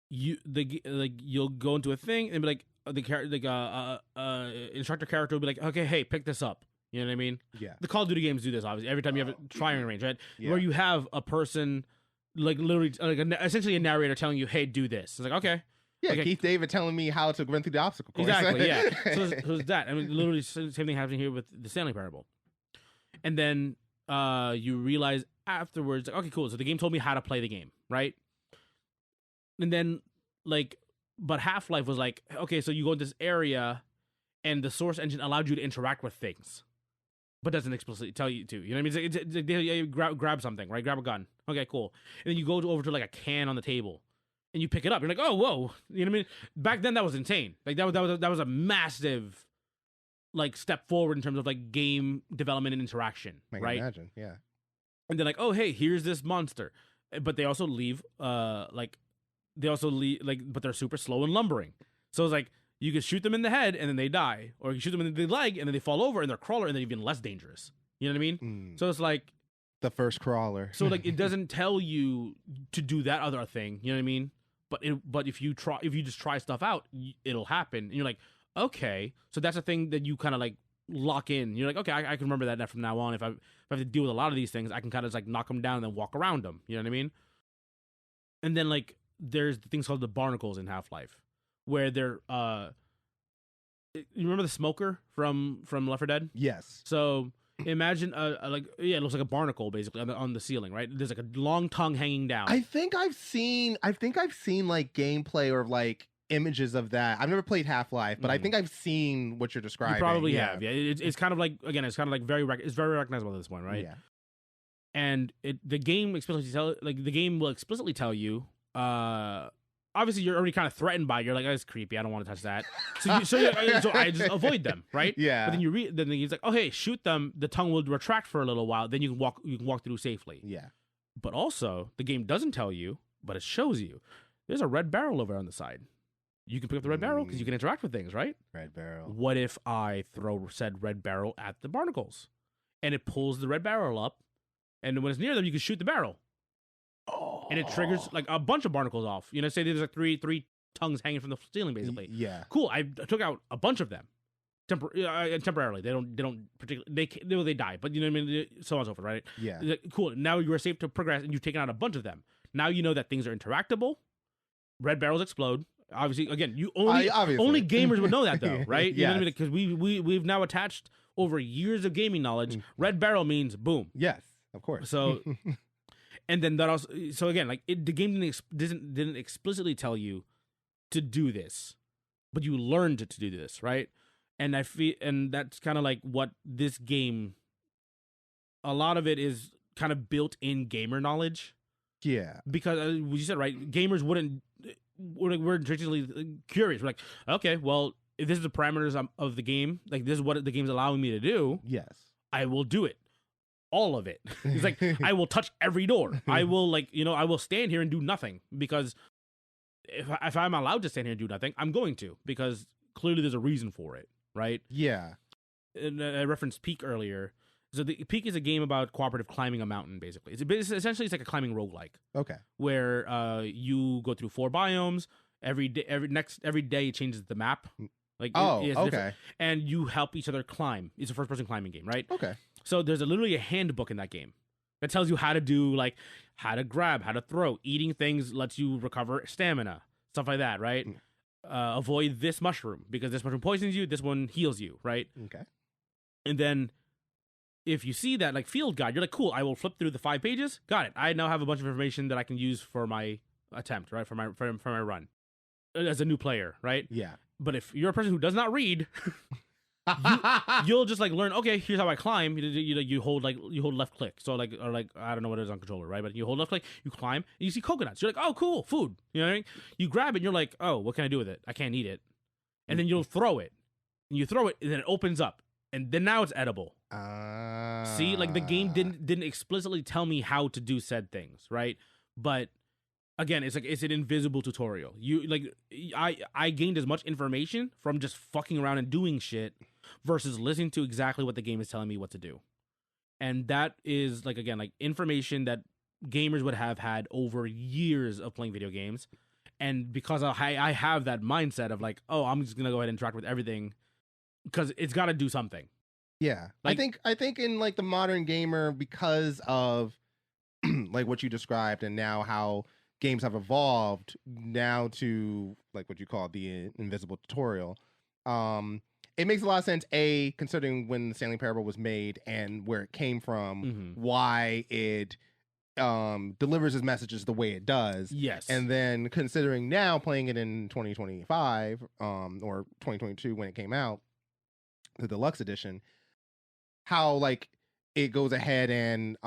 Speaker 2: you'll go into a thing and be like instructor character will be like, okay, hey, pick this up. You know what I mean? Yeah. The Call of Duty games do this, obviously. Every time you have a firing range, right? Yeah. Where you have a person, like literally, essentially a narrator telling you, hey, do this. It's like, okay.
Speaker 3: Yeah,
Speaker 2: okay.
Speaker 3: Keith David telling me how to run through the obstacle course.
Speaker 2: Exactly, yeah. So it's that. I mean, literally, same thing happening here with the Stanley Parable. And then you realize afterwards, like, okay, cool. So the game told me how to play the game, right? And then, like, but Half-Life was like, okay, so you go in this area, and the source engine allowed you to interact with things, but doesn't explicitly tell you to. You know what I mean? It's you grab something, right? Grab a gun. Okay, cool. And then you go over to like a can on the table, and you pick it up. You're like, oh, whoa. You know what I mean? Back then, that was insane. Like that was a massive, like, step forward in terms of like game development and interaction.
Speaker 3: I can imagine, yeah.
Speaker 2: And they're like, oh, hey, here's this monster, but they also leave, but they're super slow and lumbering. So it's like, you can shoot them in the head and then they die, or you shoot them in the leg and then they fall over and they're crawler and they're even less dangerous. You know what I mean? So it's like
Speaker 3: the first crawler.
Speaker 2: So like it doesn't tell you to do that other thing. You know what I mean? But if you just try stuff out, it'll happen. And you're like, okay, so that's a thing that you kind of like lock in. You're like, okay, I can remember that from now on. If I have to deal with a lot of these things, I can kind of like knock them down and then walk around them. You know what I mean? And then like there's things called the barnacles in Half-Life, where they're you remember the smoker from Left 4 Dead?
Speaker 3: Yes.
Speaker 2: So imagine it looks like a barnacle basically on the ceiling, right? There's like a long tongue hanging down.
Speaker 3: I think I've seen like gameplay or like images of that. I've never played Half-Life, but I think I've seen what you're describing.
Speaker 2: You probably have. Yeah, it's kind of like, again, it's kind of like very recognizable at this point, right?
Speaker 3: Yeah.
Speaker 2: And the game will explicitly tell you, obviously you're already kind of threatened by it. You're like, oh, that's creepy, I don't want to touch that. So I just avoid them, right?
Speaker 3: Yeah.
Speaker 2: But then he's like, oh, hey, shoot them. The tongue will retract for a little while. Then you can walk through safely.
Speaker 3: Yeah.
Speaker 2: But also, the game doesn't tell you, but it shows you. There's a red barrel over on the side. You can pick up the red barrel because you can interact with things, right?
Speaker 3: Red barrel.
Speaker 2: What if I throw said red barrel at the barnacles, and it pulls the red barrel up, and when it's near them, you can shoot the barrel. Oh. And it triggers like a bunch of barnacles off. You know, say there's like three tongues hanging from the ceiling, basically.
Speaker 3: Yeah.
Speaker 2: Cool. I took out a bunch of them temporarily. They don't particularly. They die, but you know what I mean. So on and so forth, right?
Speaker 3: Yeah.
Speaker 2: Cool. Now you are safe to progress, and you've taken out a bunch of them. Now you know that things are interactable. Red barrels explode. Obviously, again, only gamers would know that, though, right? You know what I mean? Because we've now attached over years of gaming knowledge. Red barrel means boom.
Speaker 3: Yes, of course.
Speaker 2: So. And then that also, so again, like the game didn't explicitly tell you to do this, but you learned to do this, right? And and that's kind of like what this game. A lot of it is kind of built-in gamer knowledge.
Speaker 3: Yeah,
Speaker 2: because you said right, gamers we're traditionally curious. We're like, okay, well, if this is the parameters of the game, like this is what the game's allowing me to do.
Speaker 3: Yes,
Speaker 2: I will do it. All of it. It's like, I will touch every door. I will I will stand here and do nothing, because if I'm allowed to stand here and do nothing, I'm going to, because clearly there's a reason for it, right?
Speaker 3: Yeah.
Speaker 2: And I referenced Peak earlier. So the Peak is a game about cooperative climbing a mountain, basically. It's essentially like a climbing roguelike.
Speaker 3: Okay.
Speaker 2: Where you go through 4 biomes. Every day it changes the map. Like,
Speaker 3: okay.
Speaker 2: And you help each other climb. It's a first-person climbing game, right?
Speaker 3: Okay.
Speaker 2: So there's literally a handbook in that game that tells you how to do, like, how to grab, how to throw. Eating things lets you recover stamina, stuff like that, right? Avoid this mushroom because this mushroom poisons you. This one heals you, right?
Speaker 3: Okay.
Speaker 2: And then if you see that like field guide, you're like, cool, I will flip through the 5 pages. Got it. I now have a bunch of information that I can use for my attempt, right? For my run as a new player, right?
Speaker 3: Yeah.
Speaker 2: But if you're a person who does not read, you'll just like learn. Okay, here's how I climb. You hold left click. So like I don't know what it is on controller, right? But you hold left click, you climb, and you see coconuts. You're like, oh, cool, food. You know what I mean? You grab it, and you're like, oh, what can I do with it? I can't eat it. And then you'll throw it, and you throw it, and then it opens up, and then now it's edible. See, like the game didn't explicitly tell me how to do said things, right? But again, it's an invisible tutorial. I gained as much information from just fucking around and doing shit versus listening to exactly what the game is telling me what to do. And that is like, again, like information that gamers would have had over years of playing video games. And because I have that mindset of like, oh, I'm just going to go ahead and interact with everything because it's got to do something.
Speaker 3: Yeah. Like, I think in like the modern gamer, because of like what you described and now how games have evolved now to like what you call the invisible tutorial, it makes a lot of sense, considering when the Stanley Parable was made and where it came from, why it delivers its messages the way it does.
Speaker 2: Yes.
Speaker 3: And then considering now playing it in 2025 or 2022 when it came out, the deluxe edition, how like it goes ahead and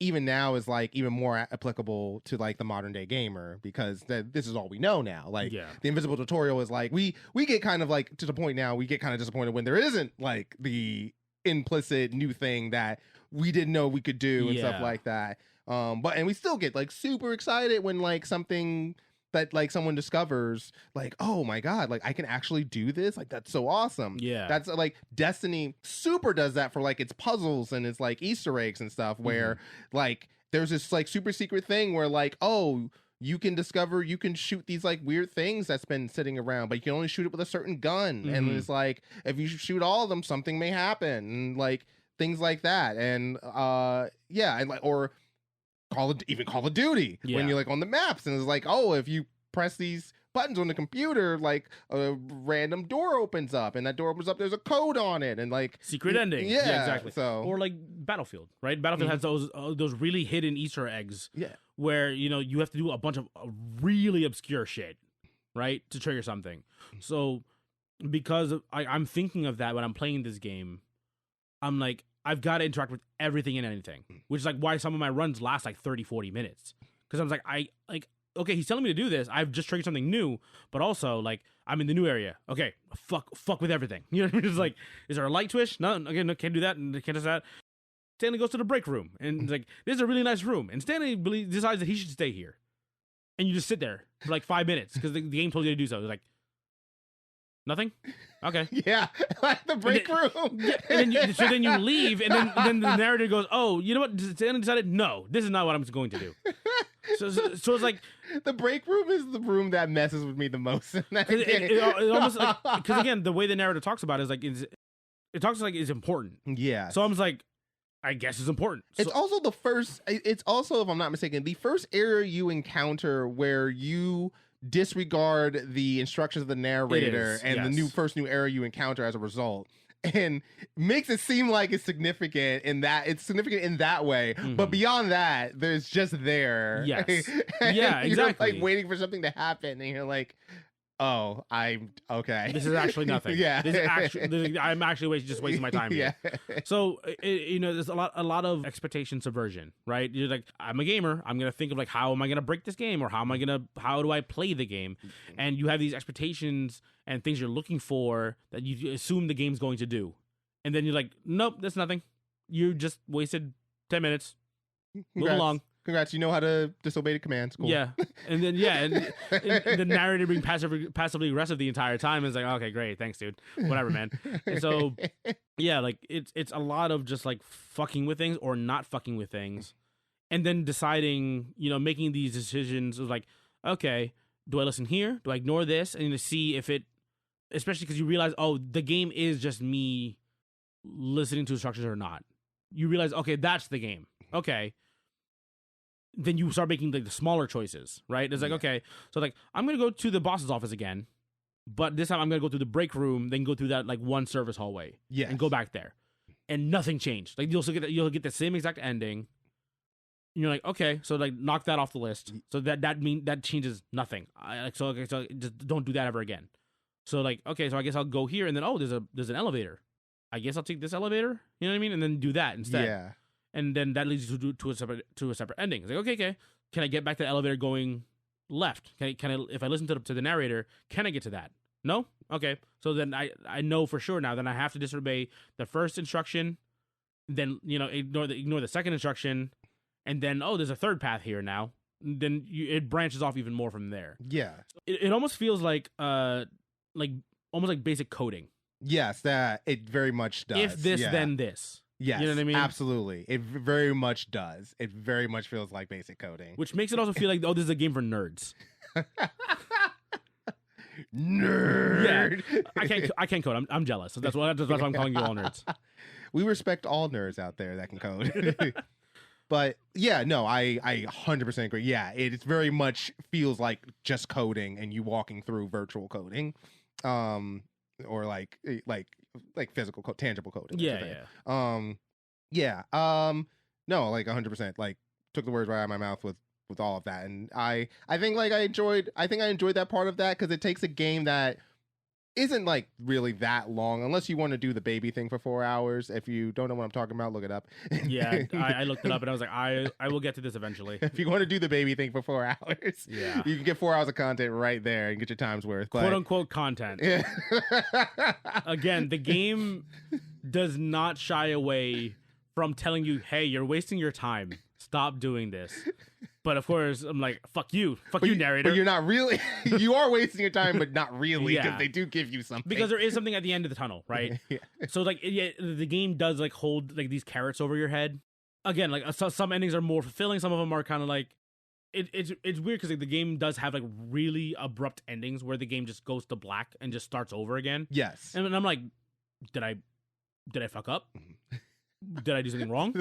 Speaker 3: even now is like even more applicable to like the modern day gamer, because this is all we know now. Like the invisible tutorial is like we get kind of like to the point now we get kind of disappointed when there isn't like the implicit new thing that we didn't know we could do and stuff like that. But we still get like super excited when like something that like someone discovers, like, oh my god, like I can actually do this, like that's so awesome. Yeah, that's like Destiny super does that for like its puzzles and its like Easter eggs and stuff, where like there's this like super secret thing where like, oh, you can shoot these like weird things that's been sitting around, but you can only shoot it with a certain gun, and it's like if you shoot all of them, something may happen, and like things like that. And and like, or Call of Duty, when you're like on the maps and it's like, oh, if you press these buttons on the computer, like a random door opens up, and that door opens up, there's a code on it, and like
Speaker 2: secret ending. Yeah, exactly.
Speaker 3: So,
Speaker 2: or like Battlefield, right? Battlefield has those really hidden Easter eggs. Yeah, where you have to do a bunch of really obscure shit, right, to trigger something. So because I'm thinking of that when I'm playing this game, I'm like, I've got to interact with everything and anything, which is like why some of my runs last like 30, 40 minutes. Because I was like, okay, he's telling me to do this. I've just triggered something new, but also like I'm in the new area. Okay, fuck with everything. You know what I mean? It's like, is there a light twitch? No, again, no, can't do that, and can't do that. Stanley goes to the break room, and it's like, this is a really nice room, and Stanley decides that he should stay here, and you just sit there for like 5 minutes because the game told you to do so. It's like, nothing? Okay. Yeah, like the break room. And then you leave, and then the narrator goes, oh, you know what? Stanley decided, no, this is not what I'm going to do. So it's like, the break room is the room that messes with me the most in that game. It almost like, because again, the way the narrator talks about it is like, it talks like it's important. Yeah. So I'm just like, I guess it's important. It's also the first, it's also, if I'm not mistaken, the first area you encounter where you disregard the instructions of the narrator and the first new area you encounter as a result, and makes it seem like it's significant in that way, but beyond that there's just there. Yes. Yeah, exactly. You're like waiting for something to happen, and you're like, oh, I'm okay. This is actually nothing. Yeah. I'm actually just wasting my time here. Yeah. So, there's a lot of expectation subversion, right? You're like, I'm a gamer. I'm going to think of like, how am I going to break this game? Or how do I play the game? And you have these expectations and things you're looking for that you assume the game's going to do. And then you're like, nope, that's nothing. You just wasted 10 minutes. Move along. Congrats, you know how to disobey the commands. Cool. Yeah, and then and the narrator being passively aggressive the entire time is like, okay, great, thanks, dude. Whatever, man. And so, yeah, like it's a lot of just like fucking with things or not fucking with things, and then deciding, making these decisions of like, okay, do I listen here? Do I ignore this? And to see if it, especially because you realize, oh, the game is just me listening to instructions or not. You realize, okay, that's the game. Okay. Then you start making like the smaller choices, right? It's like, okay, so like I'm gonna go to the boss's office again, but this time I'm gonna go through the break room, then go through that like one service hallway, and go back there. and nothing changed. Like you'll get the same exact ending. And you're like, okay, so like knock that off the list. So that changes nothing. So just don't do that ever again. So like, okay, so I guess I'll go here, and then there's an elevator. I guess I'll take this elevator. You know what I mean? And then do that instead. Yeah. And then that leads you to a separate ending. It's like, okay, can I get back to the elevator going left? Can I if I listen to the narrator, can I get to that? No? Okay. So then I know for sure now. Then I have to disobey the first instruction, then ignore the second instruction, and then there's a third path here now. Then it branches off even more from there. Yeah. So it almost feels like almost like basic coding.
Speaker 3: Yes, that it very much does.
Speaker 2: If this, then this.
Speaker 3: Yes, you know what I mean? Absolutely. It very much does. It very much feels like basic coding.
Speaker 2: Which makes it also feel like, this is a game for nerds.
Speaker 3: Nerd.
Speaker 2: Yeah. I can't code. I'm jealous. So that's why I'm calling you all nerds.
Speaker 3: We respect all nerds out there that can code. But yeah, no, I 100% agree. Yeah, it very much feels like just coding and you walking through virtual coding. Or like physical tangible coding. No, like 100%, like took the words right out of my mouth with all of that. And I think I enjoyed that part of that, because it takes a game that isn't like really that long, unless you want to do the baby thing for 4 hours. If you don't know what I'm talking about, look it up.
Speaker 2: Yeah, I looked it up and I was like, I will get to this eventually.
Speaker 3: If you want to do the baby thing for 4 hours, yeah, you can get 4 hours of content right there and get your time's worth.
Speaker 2: Quote unquote content. Yeah. Again, the game does not shy away from telling you, hey, you're wasting your time. Stop doing this. But of course, I'm like, fuck you, narrator.
Speaker 3: But you're not really. You are wasting your time, but not really, because they do give you something.
Speaker 2: Because there is something at the end of the tunnel, right? Yeah. So like, the game does like hold like these carrots over your head. Again, like some endings are more fulfilling. Some of them are kind of like, it's weird because like, the game does have like really abrupt endings where the game just goes to black and just starts over again.
Speaker 3: Yes.
Speaker 2: And I'm like, did I fuck up? Did I do something wrong?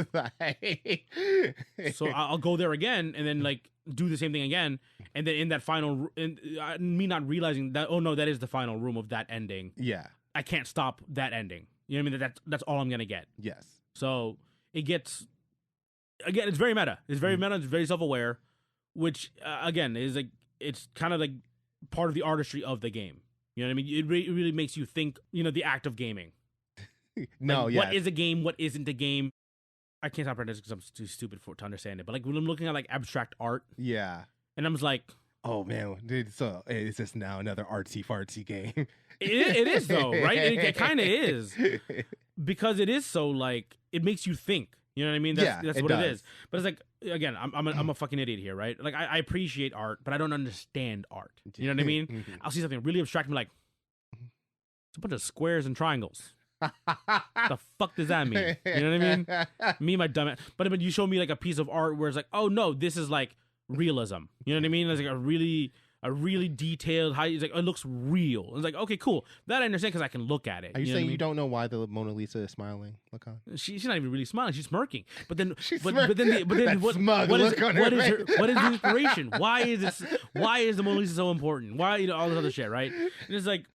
Speaker 2: So I'll go there again and then like do the same thing again, and then in that final, me not realizing that, oh no, that is the final room of that ending.
Speaker 3: Yeah,
Speaker 2: I can't stop that ending. You know what I mean? That's all I'm gonna get.
Speaker 3: Yes.
Speaker 2: So it gets, again, it's very meta. It's very meta. It's very self-aware, which again is like, it's kind of like part of the artistry of the game. You know what I mean? It really makes you think. The act of gaming.
Speaker 3: No,
Speaker 2: like, what is a game? What isn't a game? I can't stop this because I'm too stupid to understand it. But like when I'm looking at like abstract art,
Speaker 3: yeah,
Speaker 2: and I'm just like,
Speaker 3: oh man, dude, so is this now another artsy fartsy game?
Speaker 2: It is though, right? It kind of is, because it is so like, it makes you think. You know what I mean? That's what it is. But it's like, again, I'm a fucking idiot here, right? Like I appreciate art, but I don't understand art. You know what I mean? I'll see something really abstract and be like, it's a bunch of squares and triangles. The fuck does that mean? You know what I mean? Me, my dumb ass. But you show me like a piece of art where it's like, oh no, this is like realism. You know what I mean? It's like a really detailed. It's like, it looks real. It's like, okay, cool. That I understand because I can look at it.
Speaker 3: Are you saying you don't know why the Mona Lisa is smiling? Lakan?
Speaker 2: She's not even really smiling. She's smirking. But then,
Speaker 3: what is
Speaker 2: the inspiration? Why is the Mona Lisa so important? Why all this other shit, right? And it's like,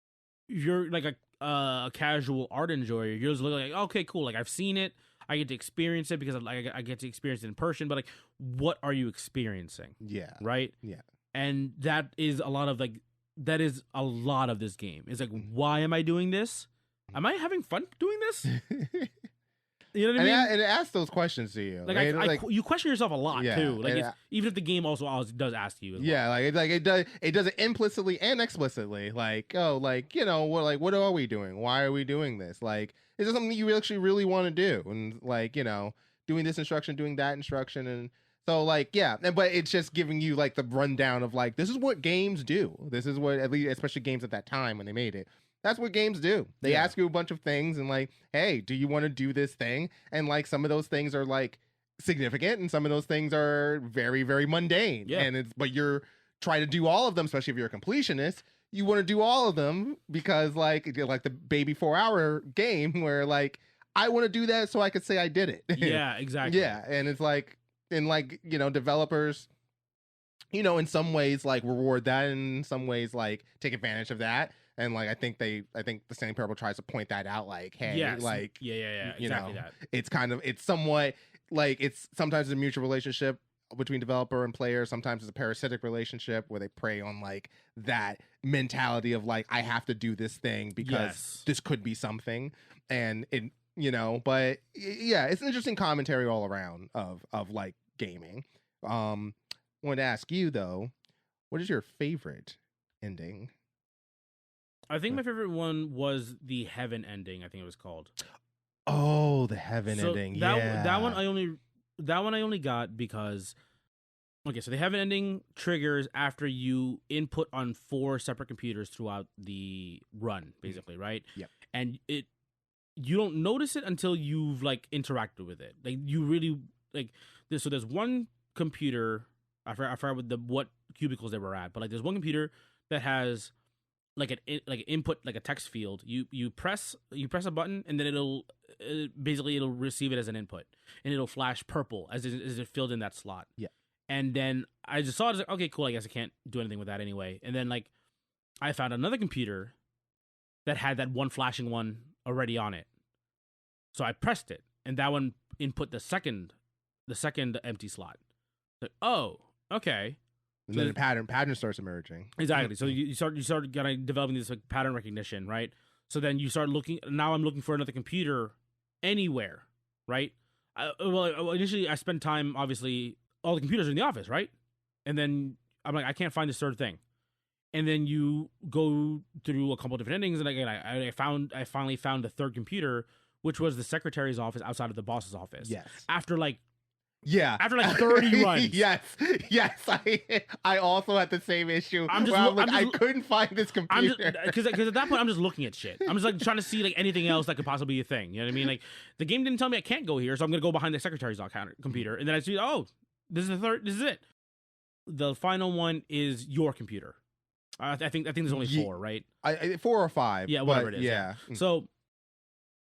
Speaker 2: you're like a casual art enjoyer, you're just looking like, okay, cool, like I've seen it, I get to experience it because I get to experience it in person, but like, what are you experiencing?
Speaker 3: Yeah.
Speaker 2: Right?
Speaker 3: Yeah.
Speaker 2: And that is a lot of this game. It's like, why am I doing this? Am I having fun doing this? You know what I mean?
Speaker 3: And it asks those questions to you.
Speaker 2: Like, you question yourself a lot too. Like, even if the game also does ask you.
Speaker 3: Yeah, well. It does it implicitly and explicitly. Like, oh, like, what are we doing? Why are we doing this? Like, is this something you actually really want to do? And like, doing this instruction, doing that instruction, and so like, yeah. But it's just giving you like the rundown of like, this is what games do. This is what, at least, especially games at that time when they made it. That's what games do. They ask you a bunch of things and like, hey, do you want to do this thing? And like, some of those things are like significant and some of those things are very, very mundane.
Speaker 2: Yeah.
Speaker 3: And but you're trying to do all of them, especially if you're a completionist. You want to do all of them because like the baby 4 hour game where like, I want to do that so I could say I did it.
Speaker 2: Yeah, exactly.
Speaker 3: Yeah. And it's like, developers, in some ways like reward that, and in some ways like take advantage of that. And like I think the Stanley Parable tries to point that out, like, hey,
Speaker 2: Yes.
Speaker 3: like
Speaker 2: Yeah.
Speaker 3: you
Speaker 2: Exactly
Speaker 3: know,
Speaker 2: that.
Speaker 3: it's somewhat like it's sometimes a mutual relationship between developer and player. Sometimes it's a parasitic relationship where they prey on like that mentality of like, I have to do this thing because this could be something. And it, but yeah, it's an interesting commentary all around of like gaming. I wanted to ask you though, what is your favorite ending?
Speaker 2: I think my favorite one was the heaven ending. I think it was called.
Speaker 3: Oh, the heaven ending.
Speaker 2: That one I only got because so the heaven ending triggers after you input on 4 separate computers throughout the run, basically, right?
Speaker 3: Yep.
Speaker 2: And you don't notice it until you've like interacted with it. Like you really like this. So there's one computer. I forgot what cubicles they were at, but like there's one computer that has like an input, like a text field. You press a button and then it'll receive it as an input and it'll flash purple as it filled in that slot.
Speaker 3: Yeah.
Speaker 2: And then I just saw it as like, okay, cool. I guess I can't do anything with that anyway. And then like I found another computer that had that one flashing one already on it. So I pressed it, and that one input the second empty slot. Like, oh, okay.
Speaker 3: And then the pattern starts emerging.
Speaker 2: Exactly. So you start kind of developing this like pattern recognition, right? So then you start looking. Now I'm looking for another computer anywhere, right? Initially I spent time, obviously, all the computers are in the office, right? And then I'm like, I can't find this third thing. And then you go through a couple of different endings, and again, I finally found the third computer, which was the secretary's office outside of the boss's office.
Speaker 3: Yes.
Speaker 2: After like
Speaker 3: 30
Speaker 2: runs.
Speaker 3: Yes. I also had the same issue. I couldn't find this computer.
Speaker 2: Because at that point I'm just looking at shit. I'm just like trying to see like anything else that could possibly be a thing. You know what I mean? Like the game didn't tell me I can't go here, so I'm gonna go behind the secretary's computer, and then I see, oh, this is it. The final one is your computer. I think there's only 4, right?
Speaker 3: 4 or 5.
Speaker 2: Yeah, whatever it is.
Speaker 3: Yeah.
Speaker 2: So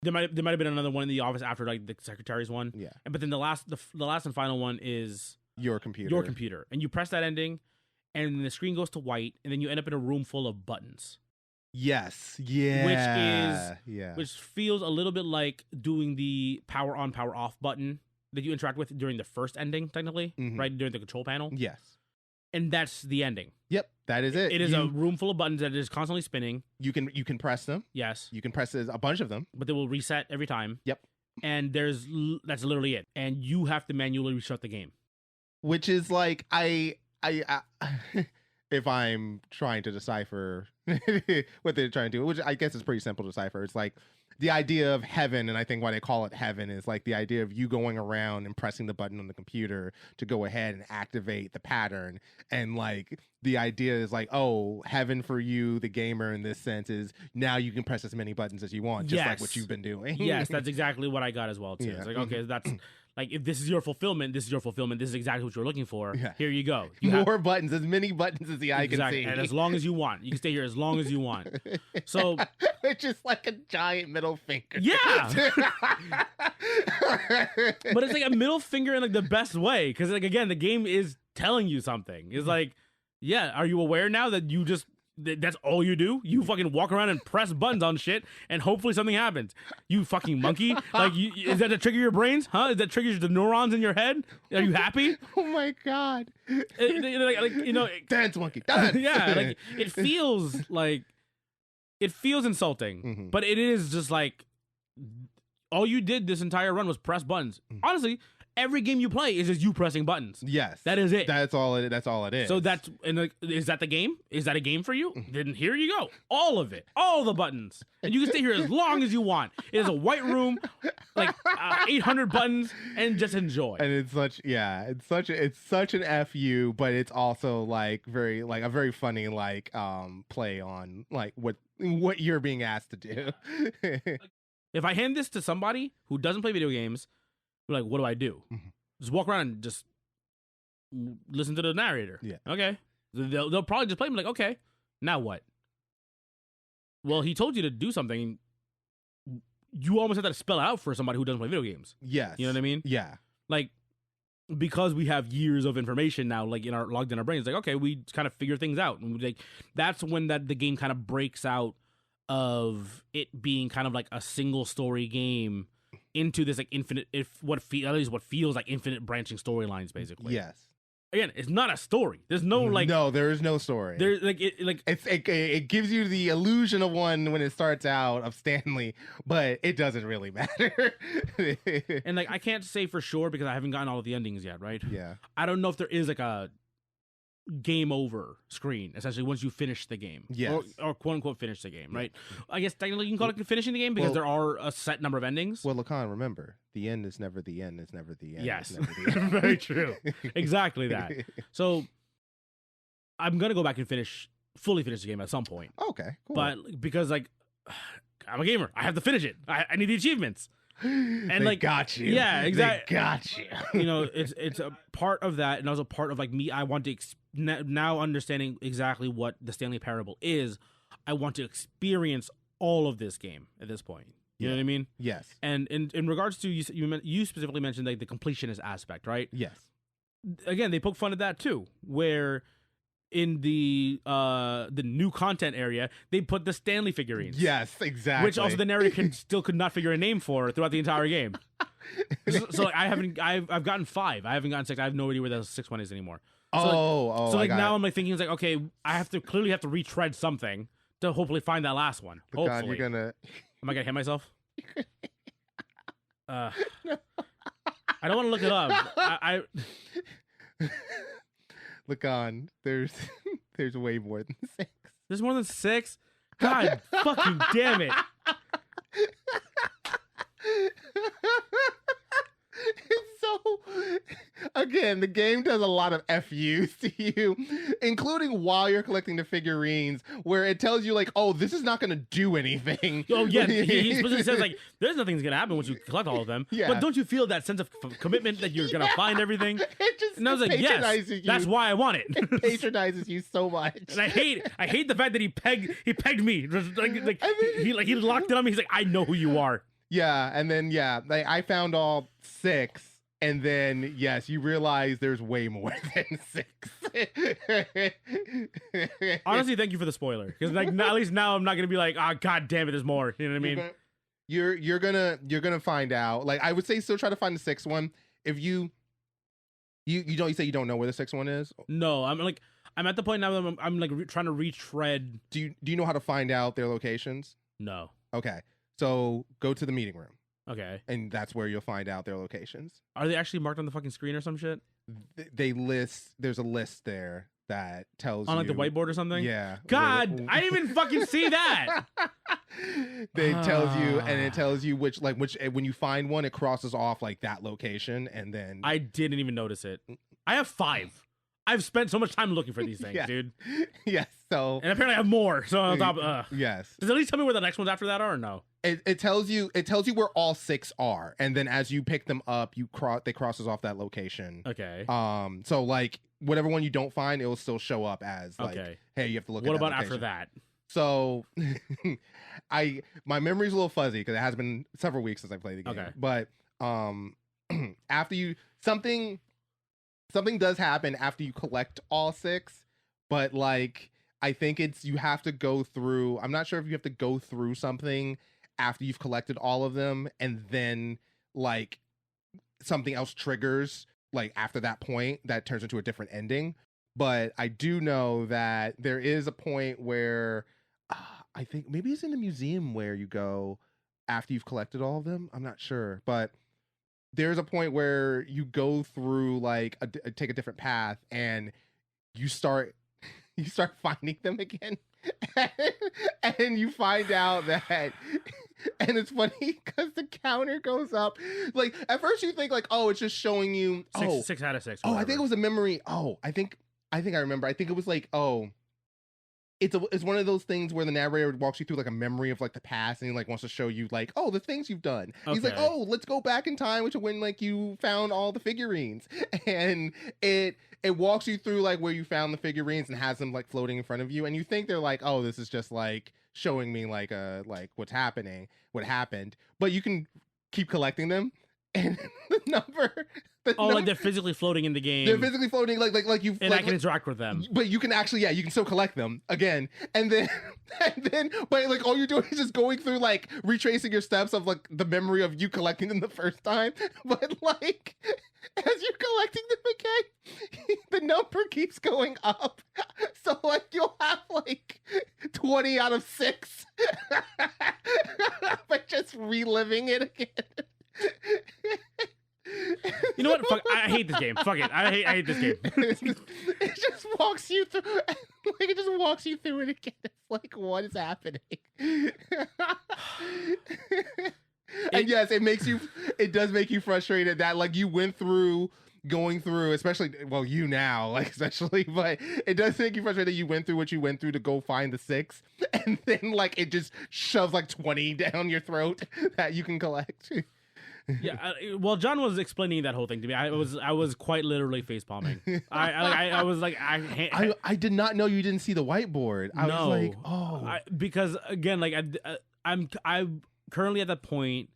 Speaker 2: there might have been another one in the office after like the secretary's one.
Speaker 3: Yeah.
Speaker 2: But then the last and final one is
Speaker 3: your computer.
Speaker 2: And you press that ending, and the screen goes to white, and then you end up in a room full of buttons.
Speaker 3: Yes. Yeah.
Speaker 2: Which feels a little bit like doing the power on, power off button that you interact with during the first ending, technically, right? During the control panel.
Speaker 3: Yes.
Speaker 2: And that's the ending.
Speaker 3: Yep, that is it.
Speaker 2: It is a room full of buttons that is constantly spinning.
Speaker 3: You can press them.
Speaker 2: Yes.
Speaker 3: You can press a bunch of them.
Speaker 2: But they will reset every time.
Speaker 3: Yep.
Speaker 2: And that's literally it. And you have to manually restart the game.
Speaker 3: Which is like, I if I'm trying to decipher what they're trying to do, which I guess is pretty simple to decipher. It's like the idea of heaven, and I think why they call it heaven is like the idea of you going around and pressing the button on the computer to go ahead and activate the pattern. And like the idea is like, oh, heaven for you, the gamer, in this sense, is now you can press as many buttons as you want, just like what you've been doing.
Speaker 2: Yes, that's exactly what I got as well too. Yeah. It's like, okay, that's like, if this is your fulfillment, this is exactly what you're looking for. Yeah. Here you go.
Speaker 3: More buttons, as many buttons as the eye can see.
Speaker 2: And as long as you want. You can stay here as long as you want. So
Speaker 3: it's just like a giant middle finger.
Speaker 2: Yeah. But it's like a middle finger in like the best way. Because like, again, the game is telling you something. It's like, yeah, are you aware now that that's all you do? You fucking walk around and press buttons on shit, and hopefully something happens. You fucking monkey! Like, is that to trigger your brains? Huh? Is that triggers the neurons in your head? Are you happy?
Speaker 3: Oh my god!
Speaker 2: Dance
Speaker 3: monkey, dance.
Speaker 2: Yeah, like it feels insulting, but it is just like all you did this entire run was press buttons. Honestly. Every game you play is just you pressing buttons.
Speaker 3: Yes,
Speaker 2: that is it.
Speaker 3: That's all it is.
Speaker 2: So is that the game? Is that a game for you? Then here you go, all of it, all the buttons, and you can stay here as long as you want. It is a white room, like 800 buttons, and just enjoy.
Speaker 3: And it's such an fu, but it's also like a very funny play on like what you're being asked to do.
Speaker 2: If I hand this to somebody who doesn't play video games. Like, what do I do? Just walk around and just listen to the narrator.
Speaker 3: Yeah.
Speaker 2: Okay. They'll probably just play me like, okay, now what? Well, he told you to do something. You almost have to spell it out for somebody who doesn't play video games.
Speaker 3: Yes.
Speaker 2: You know what I mean?
Speaker 3: Yeah.
Speaker 2: Like, because we have years of information now, like logged in our brains, like, okay, we kind of figure things out, and like that's when the game kind of breaks out of it being kind of like a single story game into this like infinite, at least what feels like infinite branching storylines, basically.
Speaker 3: Yes.
Speaker 2: Again, it's not a story. There's no like.
Speaker 3: No, there is no story.
Speaker 2: There's like
Speaker 3: it gives you the illusion of one when it starts out of Stanley, but it doesn't really matter.
Speaker 2: And like I can't say for sure because I haven't gotten all of the endings yet, right?
Speaker 3: Yeah.
Speaker 2: I don't know if there is like a game over screen essentially once you finish the game.
Speaker 3: Yes.
Speaker 2: Or quote unquote finish the game, right? I guess technically you can call it finishing the game because there are a set number of endings.
Speaker 3: Well, Lakan, remember, the end is never the end. It's never the end.
Speaker 2: Yes.
Speaker 3: It's never the end.
Speaker 2: Very true. Exactly that. So I'm gonna go back and fully finish the game at some point.
Speaker 3: Okay, cool.
Speaker 2: But because like I'm a gamer, I have to finish it. I need the achievements. And
Speaker 3: they
Speaker 2: like
Speaker 3: got you.
Speaker 2: Yeah, exactly.
Speaker 3: They got you.
Speaker 2: You know, it's a part of that, and also part of like me. I want to now understanding exactly what the Stanley Parable is. I want to experience all of this game at this point. You know what I mean?
Speaker 3: Yes.
Speaker 2: And in regards to you specifically mentioned like the completionist aspect, right?
Speaker 3: Yes.
Speaker 2: Again, they poke fun at that too, where in the new content area, they put the Stanley figurines.
Speaker 3: Yes, exactly.
Speaker 2: Which also the narrator could not figure a name for throughout the entire game. So like I've gotten 5. I haven't gotten 6. I have no idea where the 6th one is anymore. So like now I'm like thinking it's like, okay, I clearly have to retread something to hopefully find that last one.
Speaker 3: But
Speaker 2: hopefully.
Speaker 3: God, am
Speaker 2: I gonna hit myself? I don't want to look it up. I
Speaker 3: Look on. There's way more than 6.
Speaker 2: There's more than 6? God fucking damn it.
Speaker 3: It's so... Again, the game does a lot of FUs to you, including while you're collecting the figurines, where it tells you, like, oh, this is not going to do anything.
Speaker 2: Oh, yeah. He supposedly says, like, there's nothing's going to happen once you collect all of them.
Speaker 3: Yeah.
Speaker 2: But don't you feel that sense of commitment that you're going to find everything?
Speaker 3: It just
Speaker 2: and I was like, yes, that's why I want it.
Speaker 3: It patronizes you so much.
Speaker 2: And I hate the fact that he pegged me. He locked it on me. He's like, I know who you are.
Speaker 3: Yeah, and then like I found all 6, and then yes, you realize there's way more than 6.
Speaker 2: Honestly, thank you for the spoiler, because like at least now I'm not gonna be like, oh god damn it, there's more. You know what I mean?
Speaker 3: You're gonna find out. Like I would say, still try to find the 6th one. If you say you don't know where the 6th one is.
Speaker 2: No, I'm at the point now that I'm like trying to retread.
Speaker 3: Do you know how to find out their locations?
Speaker 2: No.
Speaker 3: Okay. So go to the meeting room.
Speaker 2: Okay.
Speaker 3: And that's where you'll find out their locations.
Speaker 2: Are they actually marked on the fucking screen or some shit?
Speaker 3: They list. There's a list there that tells
Speaker 2: on like the whiteboard or something.
Speaker 3: Yeah.
Speaker 2: God, I didn't even fucking see that.
Speaker 3: They tells you, and it tells you which when you find one, it crosses off like that location, and then
Speaker 2: I didn't even notice it. I have 5. I've spent so much time looking for these things, dude.
Speaker 3: Yes. So
Speaker 2: and apparently I have more. So on top.
Speaker 3: Yes.
Speaker 2: Does it at least tell me where the next ones after that are, or no?
Speaker 3: It tells you where all 6 are, and then as you pick them up, they crosses off that location.
Speaker 2: Okay.
Speaker 3: So like whatever one you don't find, it will still show up as like,
Speaker 2: okay.
Speaker 3: Hey, you have to look.
Speaker 2: What
Speaker 3: at that
Speaker 2: about
Speaker 3: location.
Speaker 2: after that?
Speaker 3: So, my memory's a little fuzzy because it has been several weeks since I played the game.
Speaker 2: Okay.
Speaker 3: But after something does happen after you collect all 6, but like I think you have to go through. I'm not sure if you have to go through something after you've collected all of them, and then like something else triggers like after that point that turns into a different ending. But I do know that there is a point where I think maybe it's in the museum where you go after you've collected all of them. I'm not sure, but there's a point where you go through like take a different path, and you start finding them again, and you find out that. And it's funny because the counter goes up. Like at first you think like, oh, it's just showing you
Speaker 2: 6 out of 6.
Speaker 3: Oh, I think it was a memory. Oh, I think I remember. I think it was like, oh, it's one of those things where the narrator walks you through like a memory of like the past, and he like wants to show you like, oh, the things you've done. Okay. He's like, oh, let's go back in time, which is when like you found all the figurines, and it walks you through like where you found the figurines and has them like floating in front of you, and you think they're like, oh, this is just like showing me like what happened, but you can keep collecting them, and
Speaker 2: like they're physically floating in the game.
Speaker 3: They're physically floating, like you.
Speaker 2: And I can interact with them.
Speaker 3: But you can actually, you can still collect them again. And then, but like all you're doing is just going through, like retracing your steps of like the memory of you collecting them the first time. But like, as you're collecting them again, the number keeps going up. So like you'll have like 20 out of 6, but just reliving it again.
Speaker 2: You know what? Fuck, I hate this game. Fuck it. I hate this game.
Speaker 3: It just walks you through. Like it just walks you through it again. It's like, what is happening? And yes, it does make you frustrated that like you went through going through, especially, well, you now, like, especially, but it does make you frustrated that you went through what you went through to go find the 6, and then, like, it just shoves, like, 20 down your throat that you can collect.
Speaker 2: Yeah, well, John was explaining that whole thing to me. I was quite literally facepalming. I was like,
Speaker 3: I did not know you didn't see the whiteboard. I was like, oh,
Speaker 2: because again, like I'm currently at that point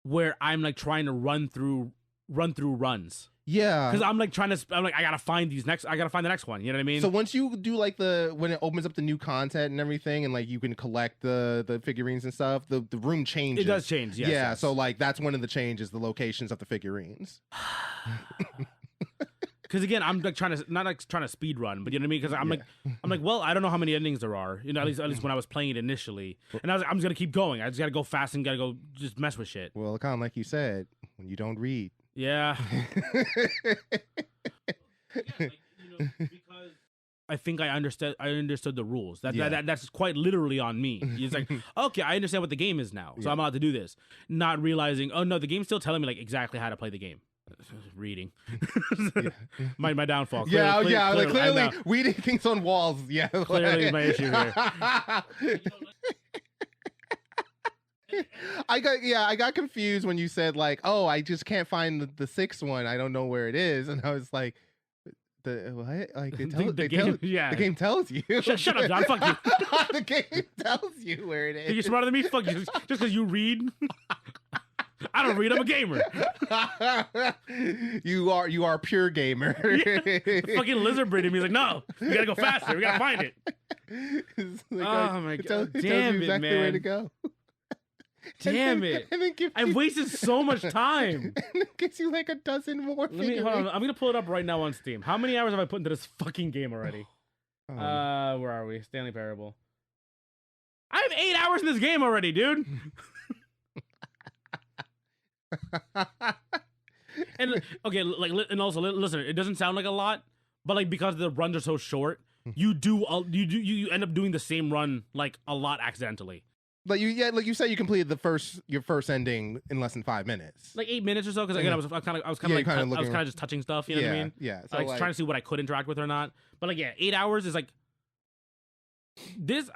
Speaker 2: where I'm like trying to run through runs.
Speaker 3: Yeah,
Speaker 2: because I'm like I gotta find the next one. You know what I mean?
Speaker 3: So once you do like when it opens up the new content and everything, and like you can collect the figurines and stuff, the room changes.
Speaker 2: It does change. Yes,
Speaker 3: yeah.
Speaker 2: Yes.
Speaker 3: So like that's one of the changes, the locations of the figurines.
Speaker 2: Because again, I'm like trying to speed run, but you know what I mean? Because I'm like, well, I don't know how many endings there are. You know, at least when I was playing it initially, and I was like, I'm just gonna keep going. I just gotta go fast and gotta go just mess with shit.
Speaker 3: Well, kind of like you said, when you don't read.
Speaker 2: Yeah. Because I think I understood the rules. That's quite literally on me. It's like, okay, I understand what the game is now, so I'm allowed to do this. Not realizing, oh no, the game's still telling me like exactly how to play the game. Reading. my downfall.
Speaker 3: Clearly reading things on walls. Yeah,
Speaker 2: clearly my issue here.
Speaker 3: I got confused when you said like, oh, I just can't find the 6th one. I don't know where it is, and I was like, the what? Like the game tells you.
Speaker 2: Shut up, John. Fuck you.
Speaker 3: The game tells you where it is.
Speaker 2: You're smarter than me. Fuck you. Just because you read. I don't read. I'm a gamer.
Speaker 3: You are pure gamer.
Speaker 2: The fucking lizard brain in me is like, no, we gotta go faster. We gotta find it.
Speaker 3: Like,
Speaker 2: oh my god!
Speaker 3: It tells
Speaker 2: Damn
Speaker 3: you exactly
Speaker 2: man.
Speaker 3: where to go.
Speaker 2: Damn it! I've wasted so much time.
Speaker 3: And it gives you like a dozen more.
Speaker 2: Hold on. I'm gonna pull it up right now on Steam. How many hours have I put into this fucking game already? Where are we? Stanley Parable. I have 8 hours in this game already, dude. And okay, like, and also listen, it doesn't sound like a lot, but like because the runs are so short, you end up doing the same run like a lot accidentally.
Speaker 3: Like you said, you completed your first ending in less than 5 minutes,
Speaker 2: like 8 minutes or so. Because again, I was kind of just touching stuff. You know what I mean?
Speaker 3: Yeah.
Speaker 2: So like trying to see what I could interact with or not. But like 8 hours is like this.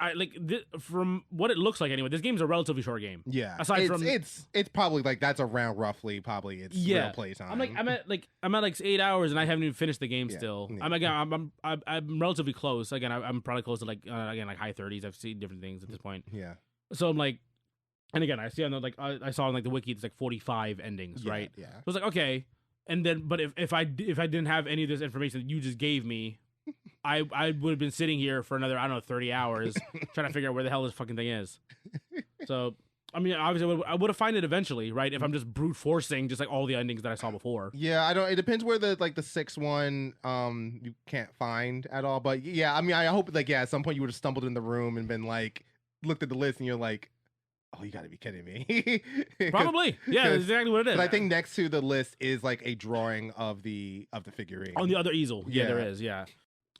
Speaker 2: From what it looks like anyway. This game's a relatively short game.
Speaker 3: Yeah.
Speaker 2: Aside from
Speaker 3: it's probably like that's around roughly probably its real play time.
Speaker 2: I'm at 8 hours and I haven't even finished the game still.
Speaker 3: Yeah.
Speaker 2: I'm relatively close. Again, I'm probably close to like high 30s. I've seen different things at this point.
Speaker 3: Yeah.
Speaker 2: So I'm like, and again, I see on I saw on like the wiki, it's like 45 endings, right?
Speaker 3: Yeah.
Speaker 2: So I was like, okay. And then, but if I didn't have any of this information that you just gave me, I would have been sitting here for another, I don't know, 30 hours trying to figure out where the hell this fucking thing is. So, I mean, obviously I would have found it eventually, right? If I'm just brute forcing just like all the endings that I saw before.
Speaker 3: Yeah, it depends where the 6th one you can't find at all. But yeah, I mean, I hope like, at some point you would have stumbled in the room and been like, looked at the list and you're like, oh, you gotta be kidding me.
Speaker 2: Probably. Yeah, that's exactly what it is.
Speaker 3: But I think next to the list is like a drawing of the figurine.
Speaker 2: On the other easel. Yeah, there is, yeah.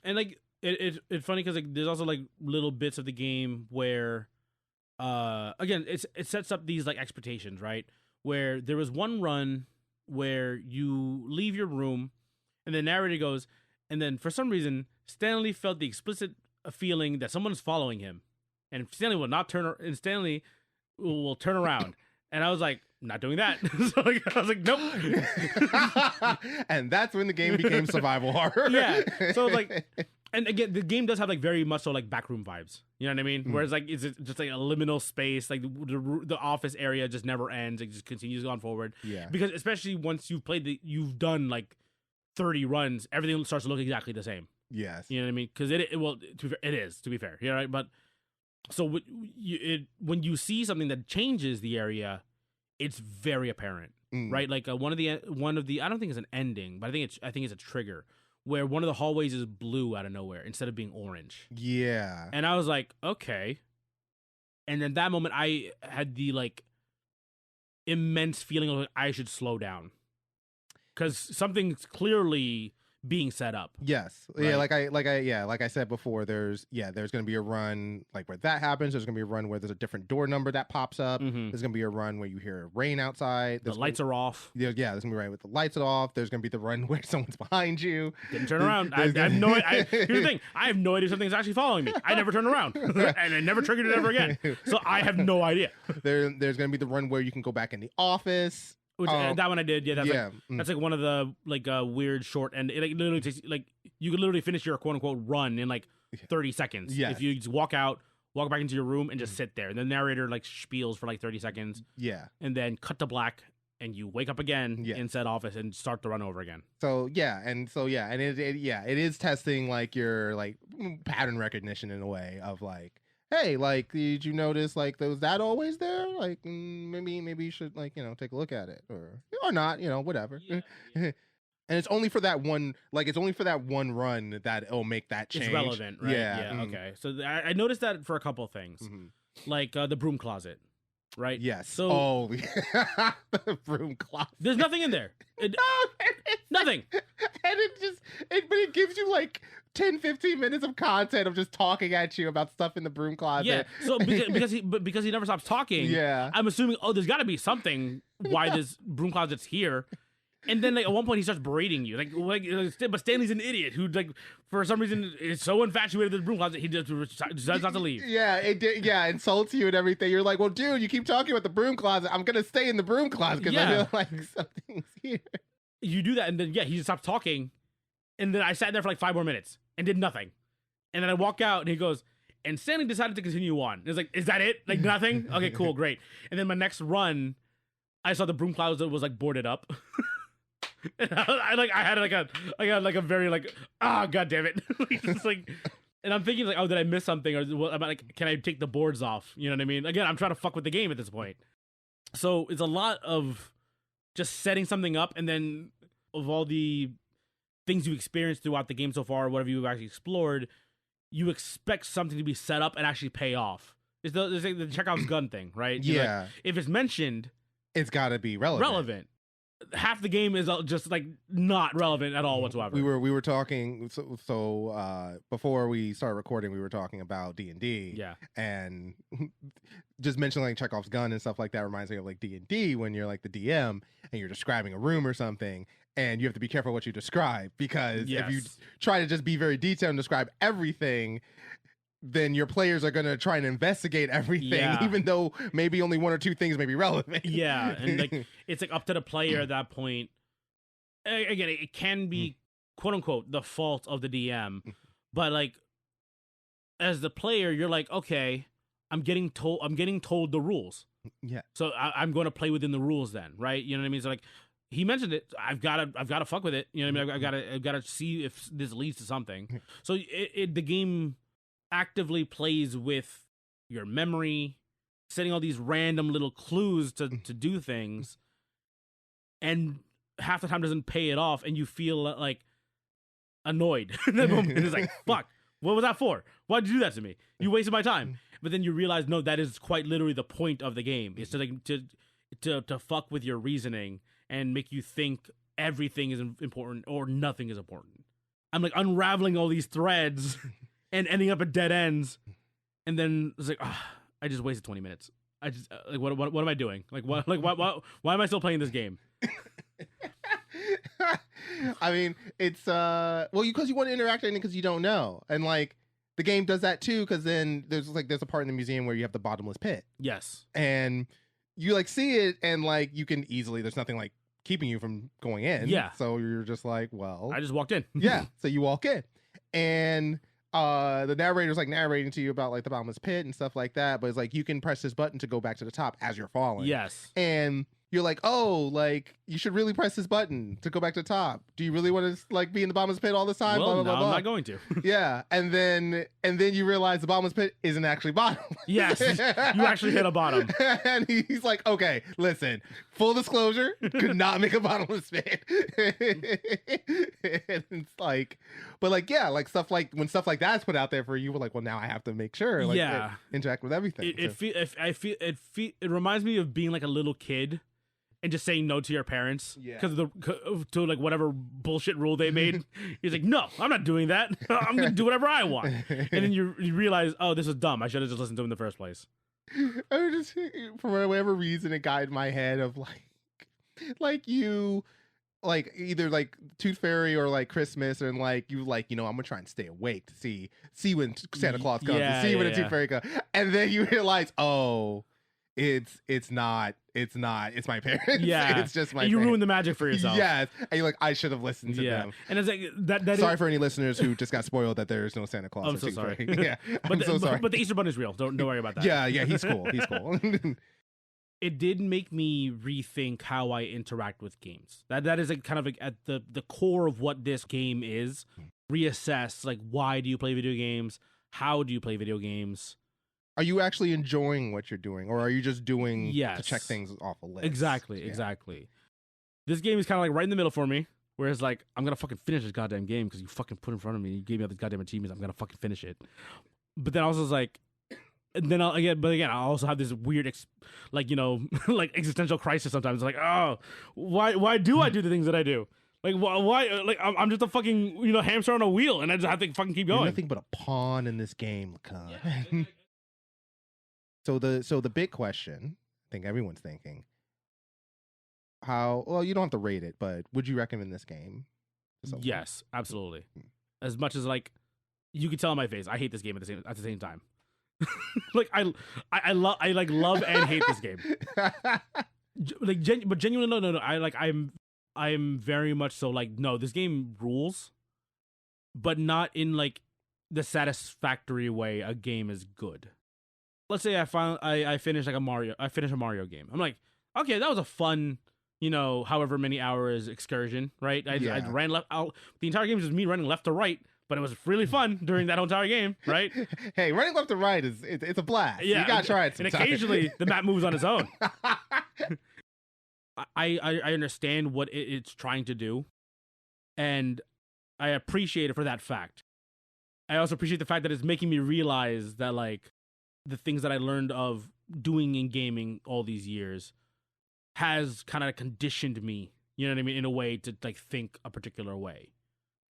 Speaker 2: And like it's funny because like there's also like little bits of the game where again it sets up these like expectations, right? Where there was one run where you leave your room and the narrator goes, and then for some reason Stanley felt the explicit feeling that someone's following him. And Stanley will not turn. And Stanley will turn around. And I was like, not doing that. So like, I was like, nope.
Speaker 3: And that's when the game became survival horror.
Speaker 2: Yeah. So like,
Speaker 4: And again, the game does have like very much so like backroom vibes. You know what I mean? Whereas like it's just like a liminal space, like the office area just never ends. It just continues going forward.
Speaker 3: Yeah.
Speaker 4: Because especially once you've played you've done like 30 runs, everything starts to look exactly the same.
Speaker 3: Yes.
Speaker 4: You know what I mean? Because it is, to be fair. You know, right? But so when you see something that changes the area, it's very apparent, right? Like one of the I don't think it's an ending, but I think it's a trigger where one of the hallways is blue out of nowhere instead of being orange.
Speaker 3: Yeah.
Speaker 4: And I was like, okay. And then that moment, I had the like immense feeling of like, I should slow down because something's clearly being set up.
Speaker 3: Yes.
Speaker 4: Right?
Speaker 3: Yeah, like I said before, there's going to be a run like where that happens. There's going to be a run where there's a different door number that pops up. There's going to be a run where you hear rain outside.
Speaker 4: The lights are off.
Speaker 3: Yeah, there's going to be right with the lights off. There's going to be the run where someone's behind you.
Speaker 4: Didn't turn around. I have no idea. Here's the thing. I have no idea if something's actually following me. I never turned around. And I never triggered it ever again. So I have no idea.
Speaker 3: There's going to be the run where you can go back in the office.
Speaker 4: Which that one I did, yeah. That's
Speaker 3: yeah.
Speaker 4: That's like one of the like weird short, and it like literally takes like you could literally finish your quote unquote run in like 30 seconds.
Speaker 3: Yes.
Speaker 4: If you just walk back into your room and just sit there. The narrator like spiels for like 30 seconds.
Speaker 3: Yeah.
Speaker 4: And then cut to black, and you wake up again in said office and start the run over again.
Speaker 3: So it is testing like your like pattern recognition in a way of like, hey, like, did you notice like was that always there? Like, maybe you should like take a look at it or not, whatever. Yeah. And it's only for that one, run that it'll make that change.
Speaker 4: It's relevant, right?
Speaker 3: Yeah.
Speaker 4: Okay. So I noticed that for a couple of things, like the broom closet, right?
Speaker 3: Yes.
Speaker 4: So
Speaker 3: the broom closet.
Speaker 4: There's nothing in there. Nothing.
Speaker 3: And it gives you like 10-15 minutes of content of just talking at you about stuff in the broom closet.
Speaker 4: Yeah. So because he never stops talking.
Speaker 3: Yeah.
Speaker 4: I'm assuming there's got to be something why this broom closet's here. And then like at one point he starts berating you, but Stanley's an idiot who like for some reason is so infatuated with the broom closet he just decides not to leave.
Speaker 3: Yeah, insults you and everything. You're like, well, dude, you keep talking about the broom closet. I'm gonna stay in the broom closet because I feel like something's here.
Speaker 4: You do that, and then he just stops talking, and then I sat there for like 5 more minutes and did nothing, and then I walk out and he goes, and Stanley decided to continue on. It's like, is that it? Like nothing? Okay, cool, great. And then my next run, I saw the broom closet was like boarded up. And I had a very like god damn it. It's like, and I'm thinking like, oh, did I miss something, or am I like, can I take the boards off? You know what I mean? Again, I'm trying to fuck with the game at this point. So it's a lot of just setting something up, and then of all the things you experienced throughout the game so far, whatever you've actually explored, you expect something to be set up and actually pay off. It's the Chekhov's gun thing, right?
Speaker 3: Yeah.
Speaker 4: Like, if it's mentioned,
Speaker 3: it's got to be relevant.
Speaker 4: Half the game is just like not relevant at all whatsoever.
Speaker 3: We were talking so before we started recording, we were talking about D&D.
Speaker 4: Yeah.
Speaker 3: And just mentioning like Chekhov's gun and stuff like that reminds me of like D&D when you're like the DM and you're describing a room or something, and you have to be careful what you describe, because if you try to just be very detailed and describe everything, then your players are going to try and investigate everything, even though maybe only 1 or 2 things may be relevant.
Speaker 4: Yeah, and like it's like up to the player at that point. Again, it can be quote unquote the fault of the DM, but like as the player, you're like, okay, I'm getting told the rules.
Speaker 3: Yeah.
Speaker 4: So I'm going to play within the rules then, right? You know what I mean? So like he mentioned it, I've got to fuck with it. You know what I mean? I've got to see if this leads to something. So the game actively plays with your memory, setting all these random little clues to do things, and half the time doesn't pay it off, and you feel like annoyed in that moment. It's like, fuck, what was that for? Why'd you do that to me? You wasted my time. But then you realize, no, that is quite literally the point of the game. It's to like to fuck with your reasoning and make you think everything is important or nothing is important. I'm like unraveling all these threads and ending up at dead ends, and then it's like, I just wasted 20 minutes. I just like, what am I doing? Like, what? Like, why am I still playing this game?
Speaker 3: I mean, it's because you want to interact with it because you don't know, and like the game does that too. Because then there's a part in the museum where you have the bottomless pit.
Speaker 4: Yes,
Speaker 3: and you like see it, and like you can easily. There's nothing like keeping you from going in.
Speaker 4: Yeah.
Speaker 3: So you're just like, well,
Speaker 4: I just walked in.
Speaker 3: Yeah. So you walk in, and the narrator's like narrating to you about like the bottomless pit and stuff like that, but it's like you can press this button to go back to the top as you're falling.
Speaker 4: Yes.
Speaker 3: And you're like, oh, like you should really press this button to go back to the top. Do you really want to like be in the bottomless pit all the time?
Speaker 4: Well,
Speaker 3: blah, blah,
Speaker 4: no,
Speaker 3: blah, blah.
Speaker 4: I'm not going to.
Speaker 3: Yeah, and then you realize the bottomless pit isn't actually bottom.
Speaker 4: Yes, you actually hit a bottom.
Speaker 3: And he's like, okay, listen, full disclosure, could not make a bottomless pit. And it's like, but like, yeah, like stuff like when stuff like that's put out there for you, we're like, well, now I have to make sure, like,
Speaker 4: yeah,
Speaker 3: interact with everything.
Speaker 4: It reminds me of being like a little kid and just saying no to your parents because to like whatever bullshit rule they made. He's like, no, I'm not doing that. I'm gonna do whatever I want. And then you realize, oh, this is dumb. I should have just listened to him in the first place.
Speaker 3: I was just, for whatever reason, it got in my head of like you, like either like Tooth Fairy or like Christmas, and like you like, you know, I'm gonna try and stay awake to see when Santa Claus comes and see when the Tooth Fairy comes, and then you realize, oh, it's not it's my parents.
Speaker 4: Yeah,
Speaker 3: it's just my
Speaker 4: and you
Speaker 3: parents.
Speaker 4: ruined the magic for yourself.
Speaker 3: Yes, and you're like, I should have listened to them.
Speaker 4: And it's like that
Speaker 3: sorry for any listeners who just got spoiled that there is no Santa Claus.
Speaker 4: I'm so sorry.
Speaker 3: Yeah, I'm so sorry.
Speaker 4: But the Easter Bunny is real. Don't worry about that.
Speaker 3: Yeah, he's cool. He's cool.
Speaker 4: It did make me rethink how I interact with games. That is like kind of like at the core of what this game is. Reassess, like, why do you play video games? How do you play video games?
Speaker 3: Are you actually enjoying what you're doing, or are you just doing to check things off a list?
Speaker 4: Exactly. This game is kind of like right in the middle for me, whereas like I'm gonna fucking finish this goddamn game because you fucking put it in front of me. You gave me all these goddamn achievements. I'm gonna fucking finish it. But then I was like, and then I also have this weird, like, you know, like existential crisis sometimes. Like, oh, why do I do the things that I do? Like, why? Like, I'm just a fucking, you know, hamster on a wheel, and I just have to fucking keep going.
Speaker 3: You're nothing but a pawn in this game, Lakan. Yeah. So the big question, I think everyone's thinking, well, you don't have to rate it, but would you recommend this game to someone?
Speaker 4: Yes, absolutely. As much as like you could tell on my face, I hate this game at the same time. Like I love and hate this game. But genuinely, no. I'm very much so like, no, this game rules, but not in like the satisfactory way a game is good. Let's say I finish like a Mario game. I'm like, okay, that was a fun, you know, however many hours excursion, right? I ran left out. The entire game is just me running left to right, but it was really fun during that whole entire game, right?
Speaker 3: Hey, running left to right it's a blast. Yeah, you gotta try it sometime.
Speaker 4: And occasionally the map moves on its own. I understand what it's trying to do, and I appreciate it for that fact. I also appreciate the fact that it's making me realize that like the things that I learned of doing in gaming all these years has kind of conditioned me, you know what I mean, in a way to like think a particular way.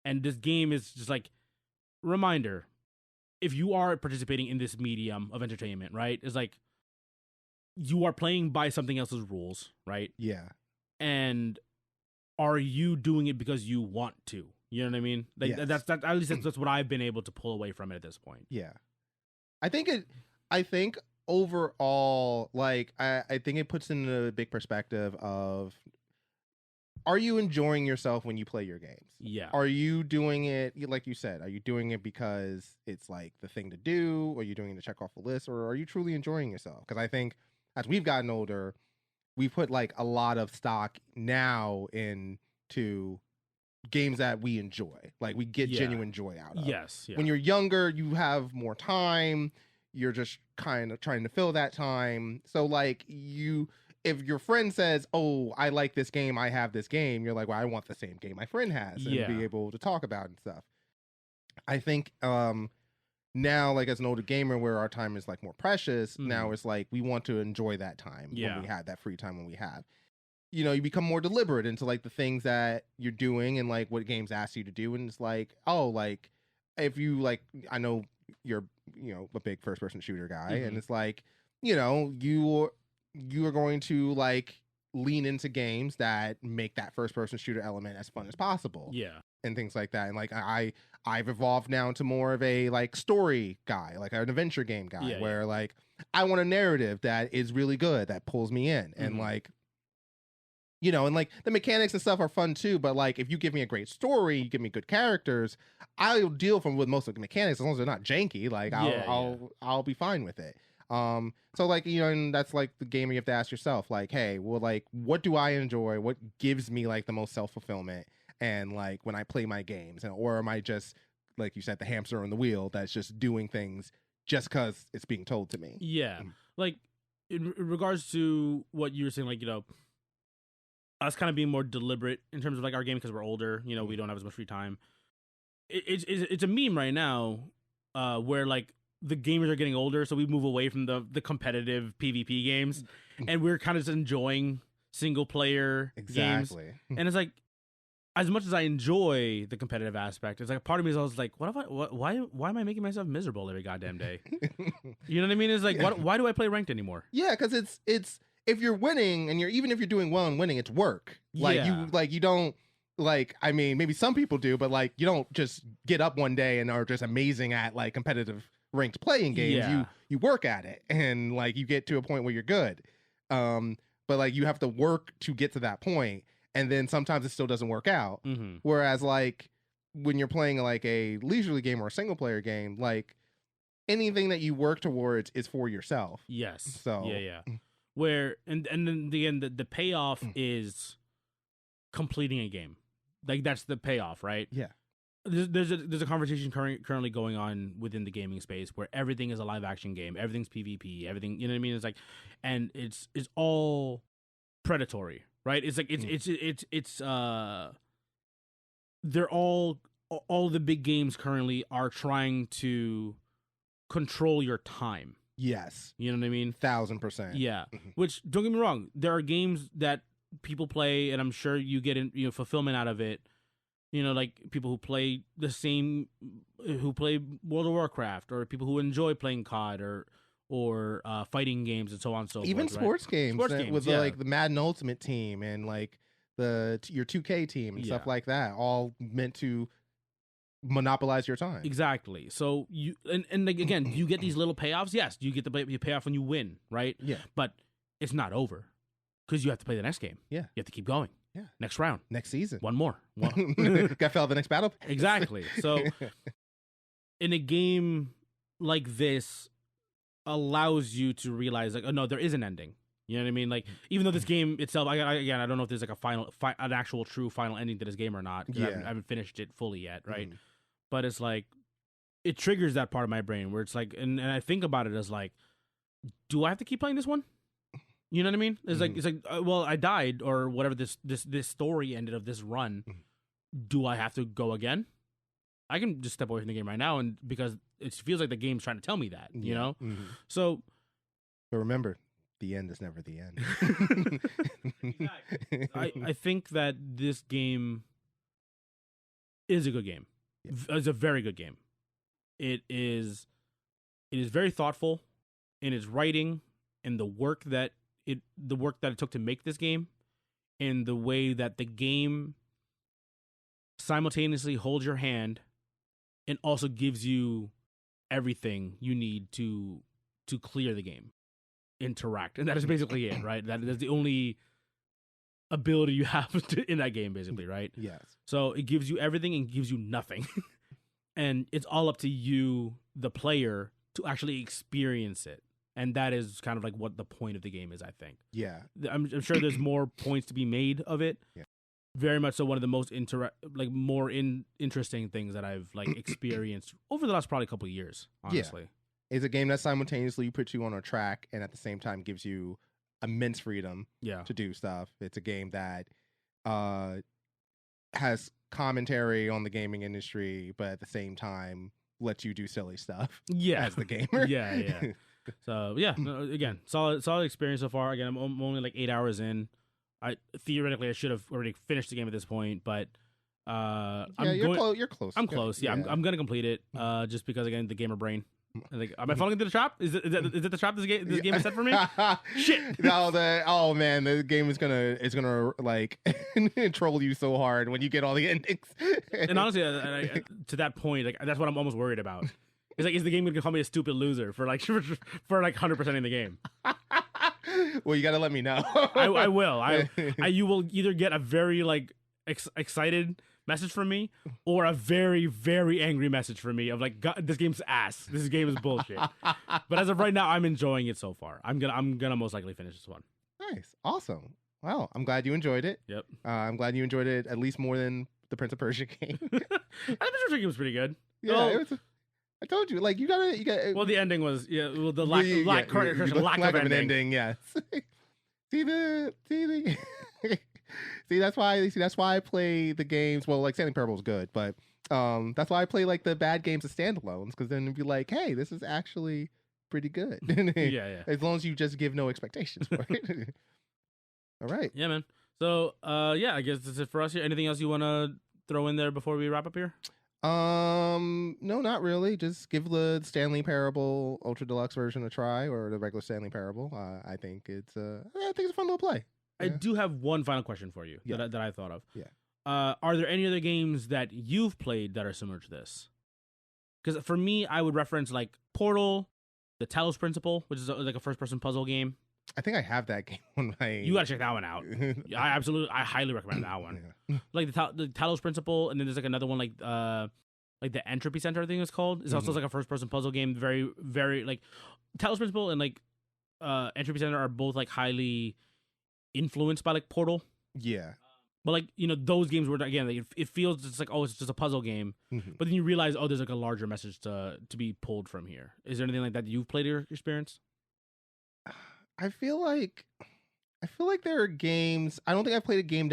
Speaker 4: And this game is just like reminder, if you are participating in this medium of entertainment, right? It's like you are playing by something else's rules, right?
Speaker 3: Yeah.
Speaker 4: And are you doing it because you want to? You know what I mean? Like
Speaker 3: yes.
Speaker 4: that's at least that's what I've been able to pull away from it at this point.
Speaker 3: Yeah. I think overall, like I think it puts in a big perspective of, are you enjoying yourself when you play your games?
Speaker 4: Yeah.
Speaker 3: Are you doing it, like you said, are you doing it because it's like the thing to do? Or are you doing it to check off a list? Or are you truly enjoying yourself? Because I think as we've gotten older, we put like a lot of stock now into games that we enjoy. Like we get genuine joy out of.
Speaker 4: Yes. Yeah.
Speaker 3: When you're younger, you have more time. You're just kind of trying to fill that time. So like if your friend says, oh, I like this game, I have this game, you're like, well, I want the same game my friend has, and be able to talk about it and stuff. I think now, like as an older gamer where our time is like more precious, now it's like we want to enjoy that time when we have that free time when we have. You know, you become more deliberate into like the things that you're doing and like what games ask you to do. And it's like, oh, like if you like, I know you're, you know, a big first person shooter guy, and it's like, you know, you are going to like lean into games that make that first person shooter element as fun as possible.
Speaker 4: Yeah.
Speaker 3: And things like that. And like I've evolved now to more of a like story guy, like an adventure game guy, where like I want a narrative that is really good, that pulls me in. And like you know, and like the mechanics and stuff are fun too, but like if you give me a great story, you give me good characters, I'll deal with most of the mechanics as long as they're not janky. Like I'll be fine with it. So like, you know, and that's like the game you have to ask yourself, like, hey, well, like, what do I enjoy? What gives me like the most self-fulfillment? And like when I play my games, or am I just, like you said, the hamster on the wheel that's just doing things just because it's being told to me?
Speaker 4: Yeah. Like in regards to what you were saying, like, you know, us kind of being more deliberate in terms of like our game because we're older, you know, we don't have as much free time. It's a meme right now where like the gamers are getting older, so we move away from the competitive PvP games, and we're kind of just enjoying single player games. And it's like, as much as I enjoy the competitive aspect, it's like part of me is always like, why am I making myself miserable every goddamn day? You know what I mean? It's like, why do I play ranked anymore?
Speaker 3: Yeah, because it's if you're winning and even if you're doing well and winning, it's work. Like you don't, like, I mean, maybe some people do, but like you don't just get up one day and are just amazing at like competitive ranked playing games. You work at it and like you get to a point where you're good. But like you have to work to get to that point, and then sometimes it still doesn't work out. Whereas like when you're playing like a leisurely game or a single player game, like anything that you work towards is for yourself.
Speaker 4: Yes.
Speaker 3: So
Speaker 4: yeah. Where and then the payoff is completing a game. Like that's the payoff, right?
Speaker 3: Yeah.
Speaker 4: There's a conversation currently going on within the gaming space where everything is a live action game, everything's PvP, everything, you know what I mean? It's like, and it's all predatory, right? It's like it's they're all the big games currently are trying to control your time.
Speaker 3: Yes.
Speaker 4: You know what I mean?
Speaker 3: 1000%.
Speaker 4: Yeah. Which, don't get me wrong, there are games that people play, and I'm sure you get fulfillment out of it. You know, like people who play who play World of Warcraft, or people who enjoy playing COD or fighting games and so on and so forth.
Speaker 3: Even sports games with like the Madden Ultimate Team and like your 2K team and stuff like that, all meant to monopolize your time.
Speaker 4: Exactly. So you and like, again, you get these little payoffs. Yes, you get the payoff when you win, right?
Speaker 3: Yeah.
Speaker 4: But it's not over because you have to play the next game.
Speaker 3: Yeah.
Speaker 4: You have to keep going.
Speaker 3: Yeah.
Speaker 4: Next round.
Speaker 3: Next season.
Speaker 4: One more.
Speaker 3: Got fell the next battle.
Speaker 4: Exactly. So in a game like this allows you to realize like, oh no, there is an ending. You know what I mean? Like, even though this game itself, I don't know if there's like an actual true final ending to this game or not. I haven't finished it fully yet, right? But it's like, it triggers that part of my brain where it's like, and I think about it as like, do I have to keep playing this one? You know what I mean? It's like well, I died or whatever this story ended of this run. Do I have to go again? I can just step away from the game right now, and because it feels like the game's trying to tell me that, you know. So,
Speaker 3: but remember, the end is never the end.
Speaker 4: I think that this game is a good game. It's a very good game. It is very thoughtful in its writing and the work that it took to make this game, and the way that the game simultaneously holds your hand and also gives you everything you need to clear the game, interact, and that is basically it, right? That is the only ability you have in that game, basically, right?
Speaker 3: Yes.
Speaker 4: So it gives you everything and gives you nothing, and it's all up to you, the player, to actually experience it. And that is kind of like what the point of the game is, I think.
Speaker 3: Yeah.
Speaker 4: I'm sure there's more points to be made of it.
Speaker 3: Yeah.
Speaker 4: Very much so one of the most interesting things that I've like experienced over the last probably couple of years, honestly.
Speaker 3: Yeah. It's a game that simultaneously puts you on a track and at the same time gives you immense freedom to do stuff. It's a game that has commentary on the gaming industry, but at the same time lets you do silly stuff as the gamer.
Speaker 4: Yeah. So yeah, again, solid experience so far. Again, I'm only like 8 hours in. I should have already finished the game at this point, but
Speaker 3: you're close.
Speaker 4: I'm close. Yeah, I'm gonna complete it. Just because, again, the gamer brain. Like, am I falling into the trap? Is it the trap this game is set for me? Shit.
Speaker 3: No, man, the game is gonna like troll you so hard when you get all the endings.
Speaker 4: And honestly, to that point, like, that's what I'm almost worried about. It's like, is the game gonna call me a stupid loser for 100% in the game?
Speaker 3: Well, you gotta let me know.
Speaker 4: I will. You will either get a very like excited message from me or a very, very angry message from me of like, God, this game's ass. This game is bullshit. But as of right now, I'm enjoying it so far. I'm gonna most likely finish this one.
Speaker 3: Nice, awesome. Wow, I'm glad you enjoyed it.
Speaker 4: Yep.
Speaker 3: I'm glad you enjoyed it at least more than the Prince of Persia game.
Speaker 4: I think the Prince of Persia game was pretty good.
Speaker 3: Yeah, it was. I told you, like you gotta.
Speaker 4: Well, the ending was the lack of
Speaker 3: an ending. Yes. See, that's why I play the games. Well, like Stanley Parable is good, but that's why I play like the bad games as standalones, because then it'd be like, hey, this is actually pretty good.
Speaker 4: Yeah.
Speaker 3: As long as you just give no expectations for it. All right.
Speaker 4: Yeah, man. So, I guess that's it for us here. Anything else you want to throw in there before we wrap up here?
Speaker 3: No, not really. Just give the Stanley Parable Ultra Deluxe version a try, or the regular Stanley Parable. I think it's a fun little play.
Speaker 4: I do have one final question for you that I thought of.
Speaker 3: Yeah.
Speaker 4: Are there any other games that you've played that are similar to this? Because for me, I would reference like Portal, the Talos Principle, which is like a first-person puzzle game.
Speaker 3: I think I have that game on my.
Speaker 4: You gotta check that one out. I highly recommend that one. Yeah. Like the Talos Principle, and then there's like another one like the Entropy Center, I think it's called. It's also like a first-person puzzle game. Very, very like Talos Principle and like Entropy Center are both like highly influenced by like Portal.
Speaker 3: Yeah.
Speaker 4: But like, those games were, again, like, it feels just like, oh, it's just a puzzle game.
Speaker 3: Mm-hmm.
Speaker 4: But then you realize, oh, there's like a larger message to be pulled from here. Is there anything like that you've played or experienced?
Speaker 3: I feel like there are games. I don't think I've played a game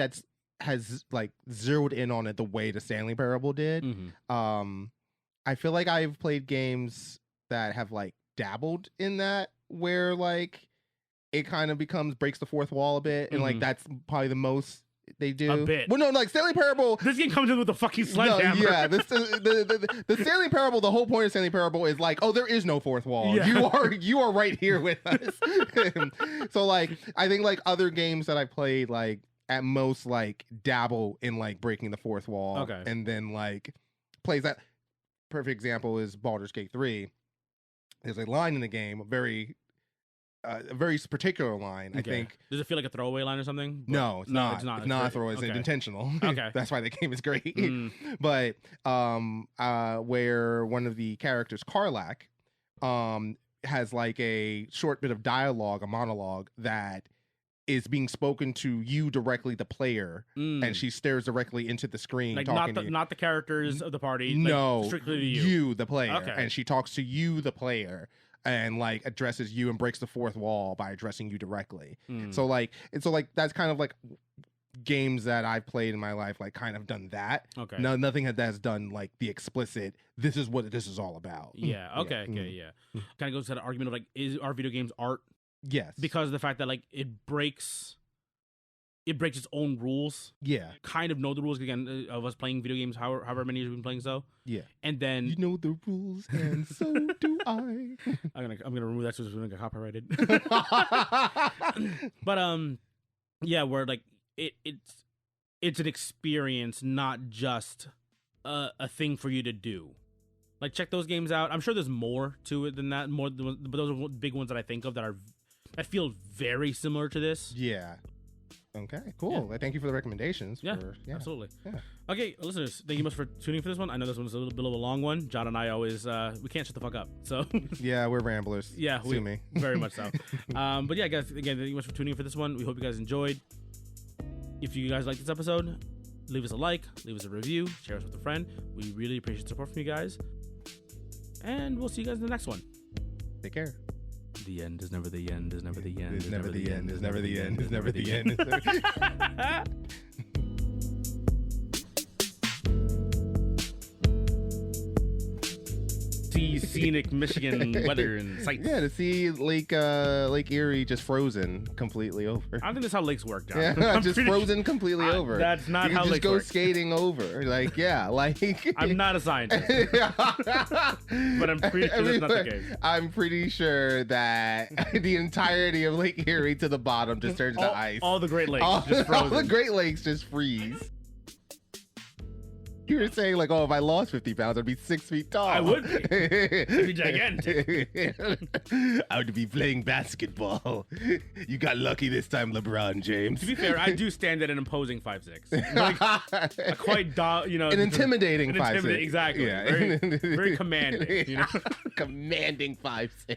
Speaker 3: has like zeroed in on it the way the Stanley Parable did.
Speaker 4: Mm-hmm.
Speaker 3: I feel like I've played games that have like dabbled in that, where like it kind of breaks the fourth wall a bit, and like that's probably the most they do.
Speaker 4: A bit.
Speaker 3: Well, no, like Stanley Parable.
Speaker 4: This game comes in with a fucking sledgehammer.
Speaker 3: No, yeah, the Stanley Parable. The whole point of Stanley Parable is like, oh, there is no fourth wall.
Speaker 4: Yeah.
Speaker 3: You are right here with us. So like, I think like other games that I played, like at most like dabble in like breaking the fourth wall.
Speaker 4: Okay.
Speaker 3: And then like plays that. Perfect example is Baldur's Gate 3. There's a line in the game, a very particular line. Okay. I think.
Speaker 4: Does it feel like a throwaway line or something?
Speaker 3: No, it's not. It's not a throwaway. It's intentional.
Speaker 4: Okay.
Speaker 3: That's why the game is great. But where one of the characters, Karlak, has like a short bit of dialogue, a monologue that is being spoken to you directly, the player, and she stares directly into the screen,
Speaker 4: like
Speaker 3: talking
Speaker 4: not the characters of the party.
Speaker 3: No,
Speaker 4: like strictly to
Speaker 3: you, the player,
Speaker 4: okay.
Speaker 3: And she talks to you, the player, and like addresses you and breaks the fourth wall by addressing you directly. So that's kind of like games that I've played in my life, like kind of done that.
Speaker 4: Okay.
Speaker 3: No, nothing that's done like the explicit. This is what this is all about.
Speaker 4: Yeah. Okay. Yeah. Okay. Yeah. Kind of goes to the argument of like, are video games art?
Speaker 3: Yes.
Speaker 4: Because of the fact that like it breaks its own rules.
Speaker 3: Yeah.
Speaker 4: Kind of know the rules again of us playing video games, however many years we've been playing so.
Speaker 3: Yeah.
Speaker 4: And then
Speaker 3: you know the rules, and so do I.
Speaker 4: I'm gonna remove that so it's gonna get copyrighted. But yeah, where like it's an experience, not just a thing for you to do. Like check those games out. I'm sure there's more to it than that. But those are big ones that I think of that feel very similar to this.
Speaker 3: Yeah. Okay, cool. Yeah. Thank you for the recommendations.
Speaker 4: Yeah, absolutely. Yeah. Okay, listeners, thank you much for tuning in for this one. I know this one's a little bit of a long one. John and I always, we can't shut the fuck up. So
Speaker 3: yeah, we're ramblers.
Speaker 4: Yeah,
Speaker 3: sue me.
Speaker 4: Very much so. But yeah, guys, again, thank you much for tuning in for this one. We hope you guys enjoyed. If you guys like this episode, leave us a like, leave us a review, share us with a friend. We really appreciate support from you guys. And we'll see you guys in the next one.
Speaker 3: Take care.
Speaker 4: The end is never the end, is never the end.
Speaker 3: Is never the end, is never the end, is never the end.
Speaker 4: See scenic Michigan weather and sights.
Speaker 3: Yeah, to see Lake Erie just frozen completely over.
Speaker 4: I don't think that's how lakes work, John.
Speaker 3: Yeah, just frozen completely over.
Speaker 4: That's not how lakes work.
Speaker 3: Just go skating over. Like, yeah, like...
Speaker 4: I'm not a scientist. But I'm pretty sure that's not the case.
Speaker 3: I'm pretty sure that the entirety of Lake Erie to the bottom just turns to ice.
Speaker 4: All the Great Lakes just frozen.
Speaker 3: All the Great Lakes just freeze. You were saying like, oh, if I lost 50 pounds, I'd be 6 feet tall.
Speaker 4: I would be. I'd be gigantic.
Speaker 3: I would be playing basketball. You got lucky this time, LeBron James.
Speaker 4: To be fair, I do stand at an imposing 5'6". Like a quite,
Speaker 3: an intimidating 5'6".
Speaker 4: Exactly.
Speaker 3: Yeah.
Speaker 4: Very commanding. You know,
Speaker 3: commanding 5'6".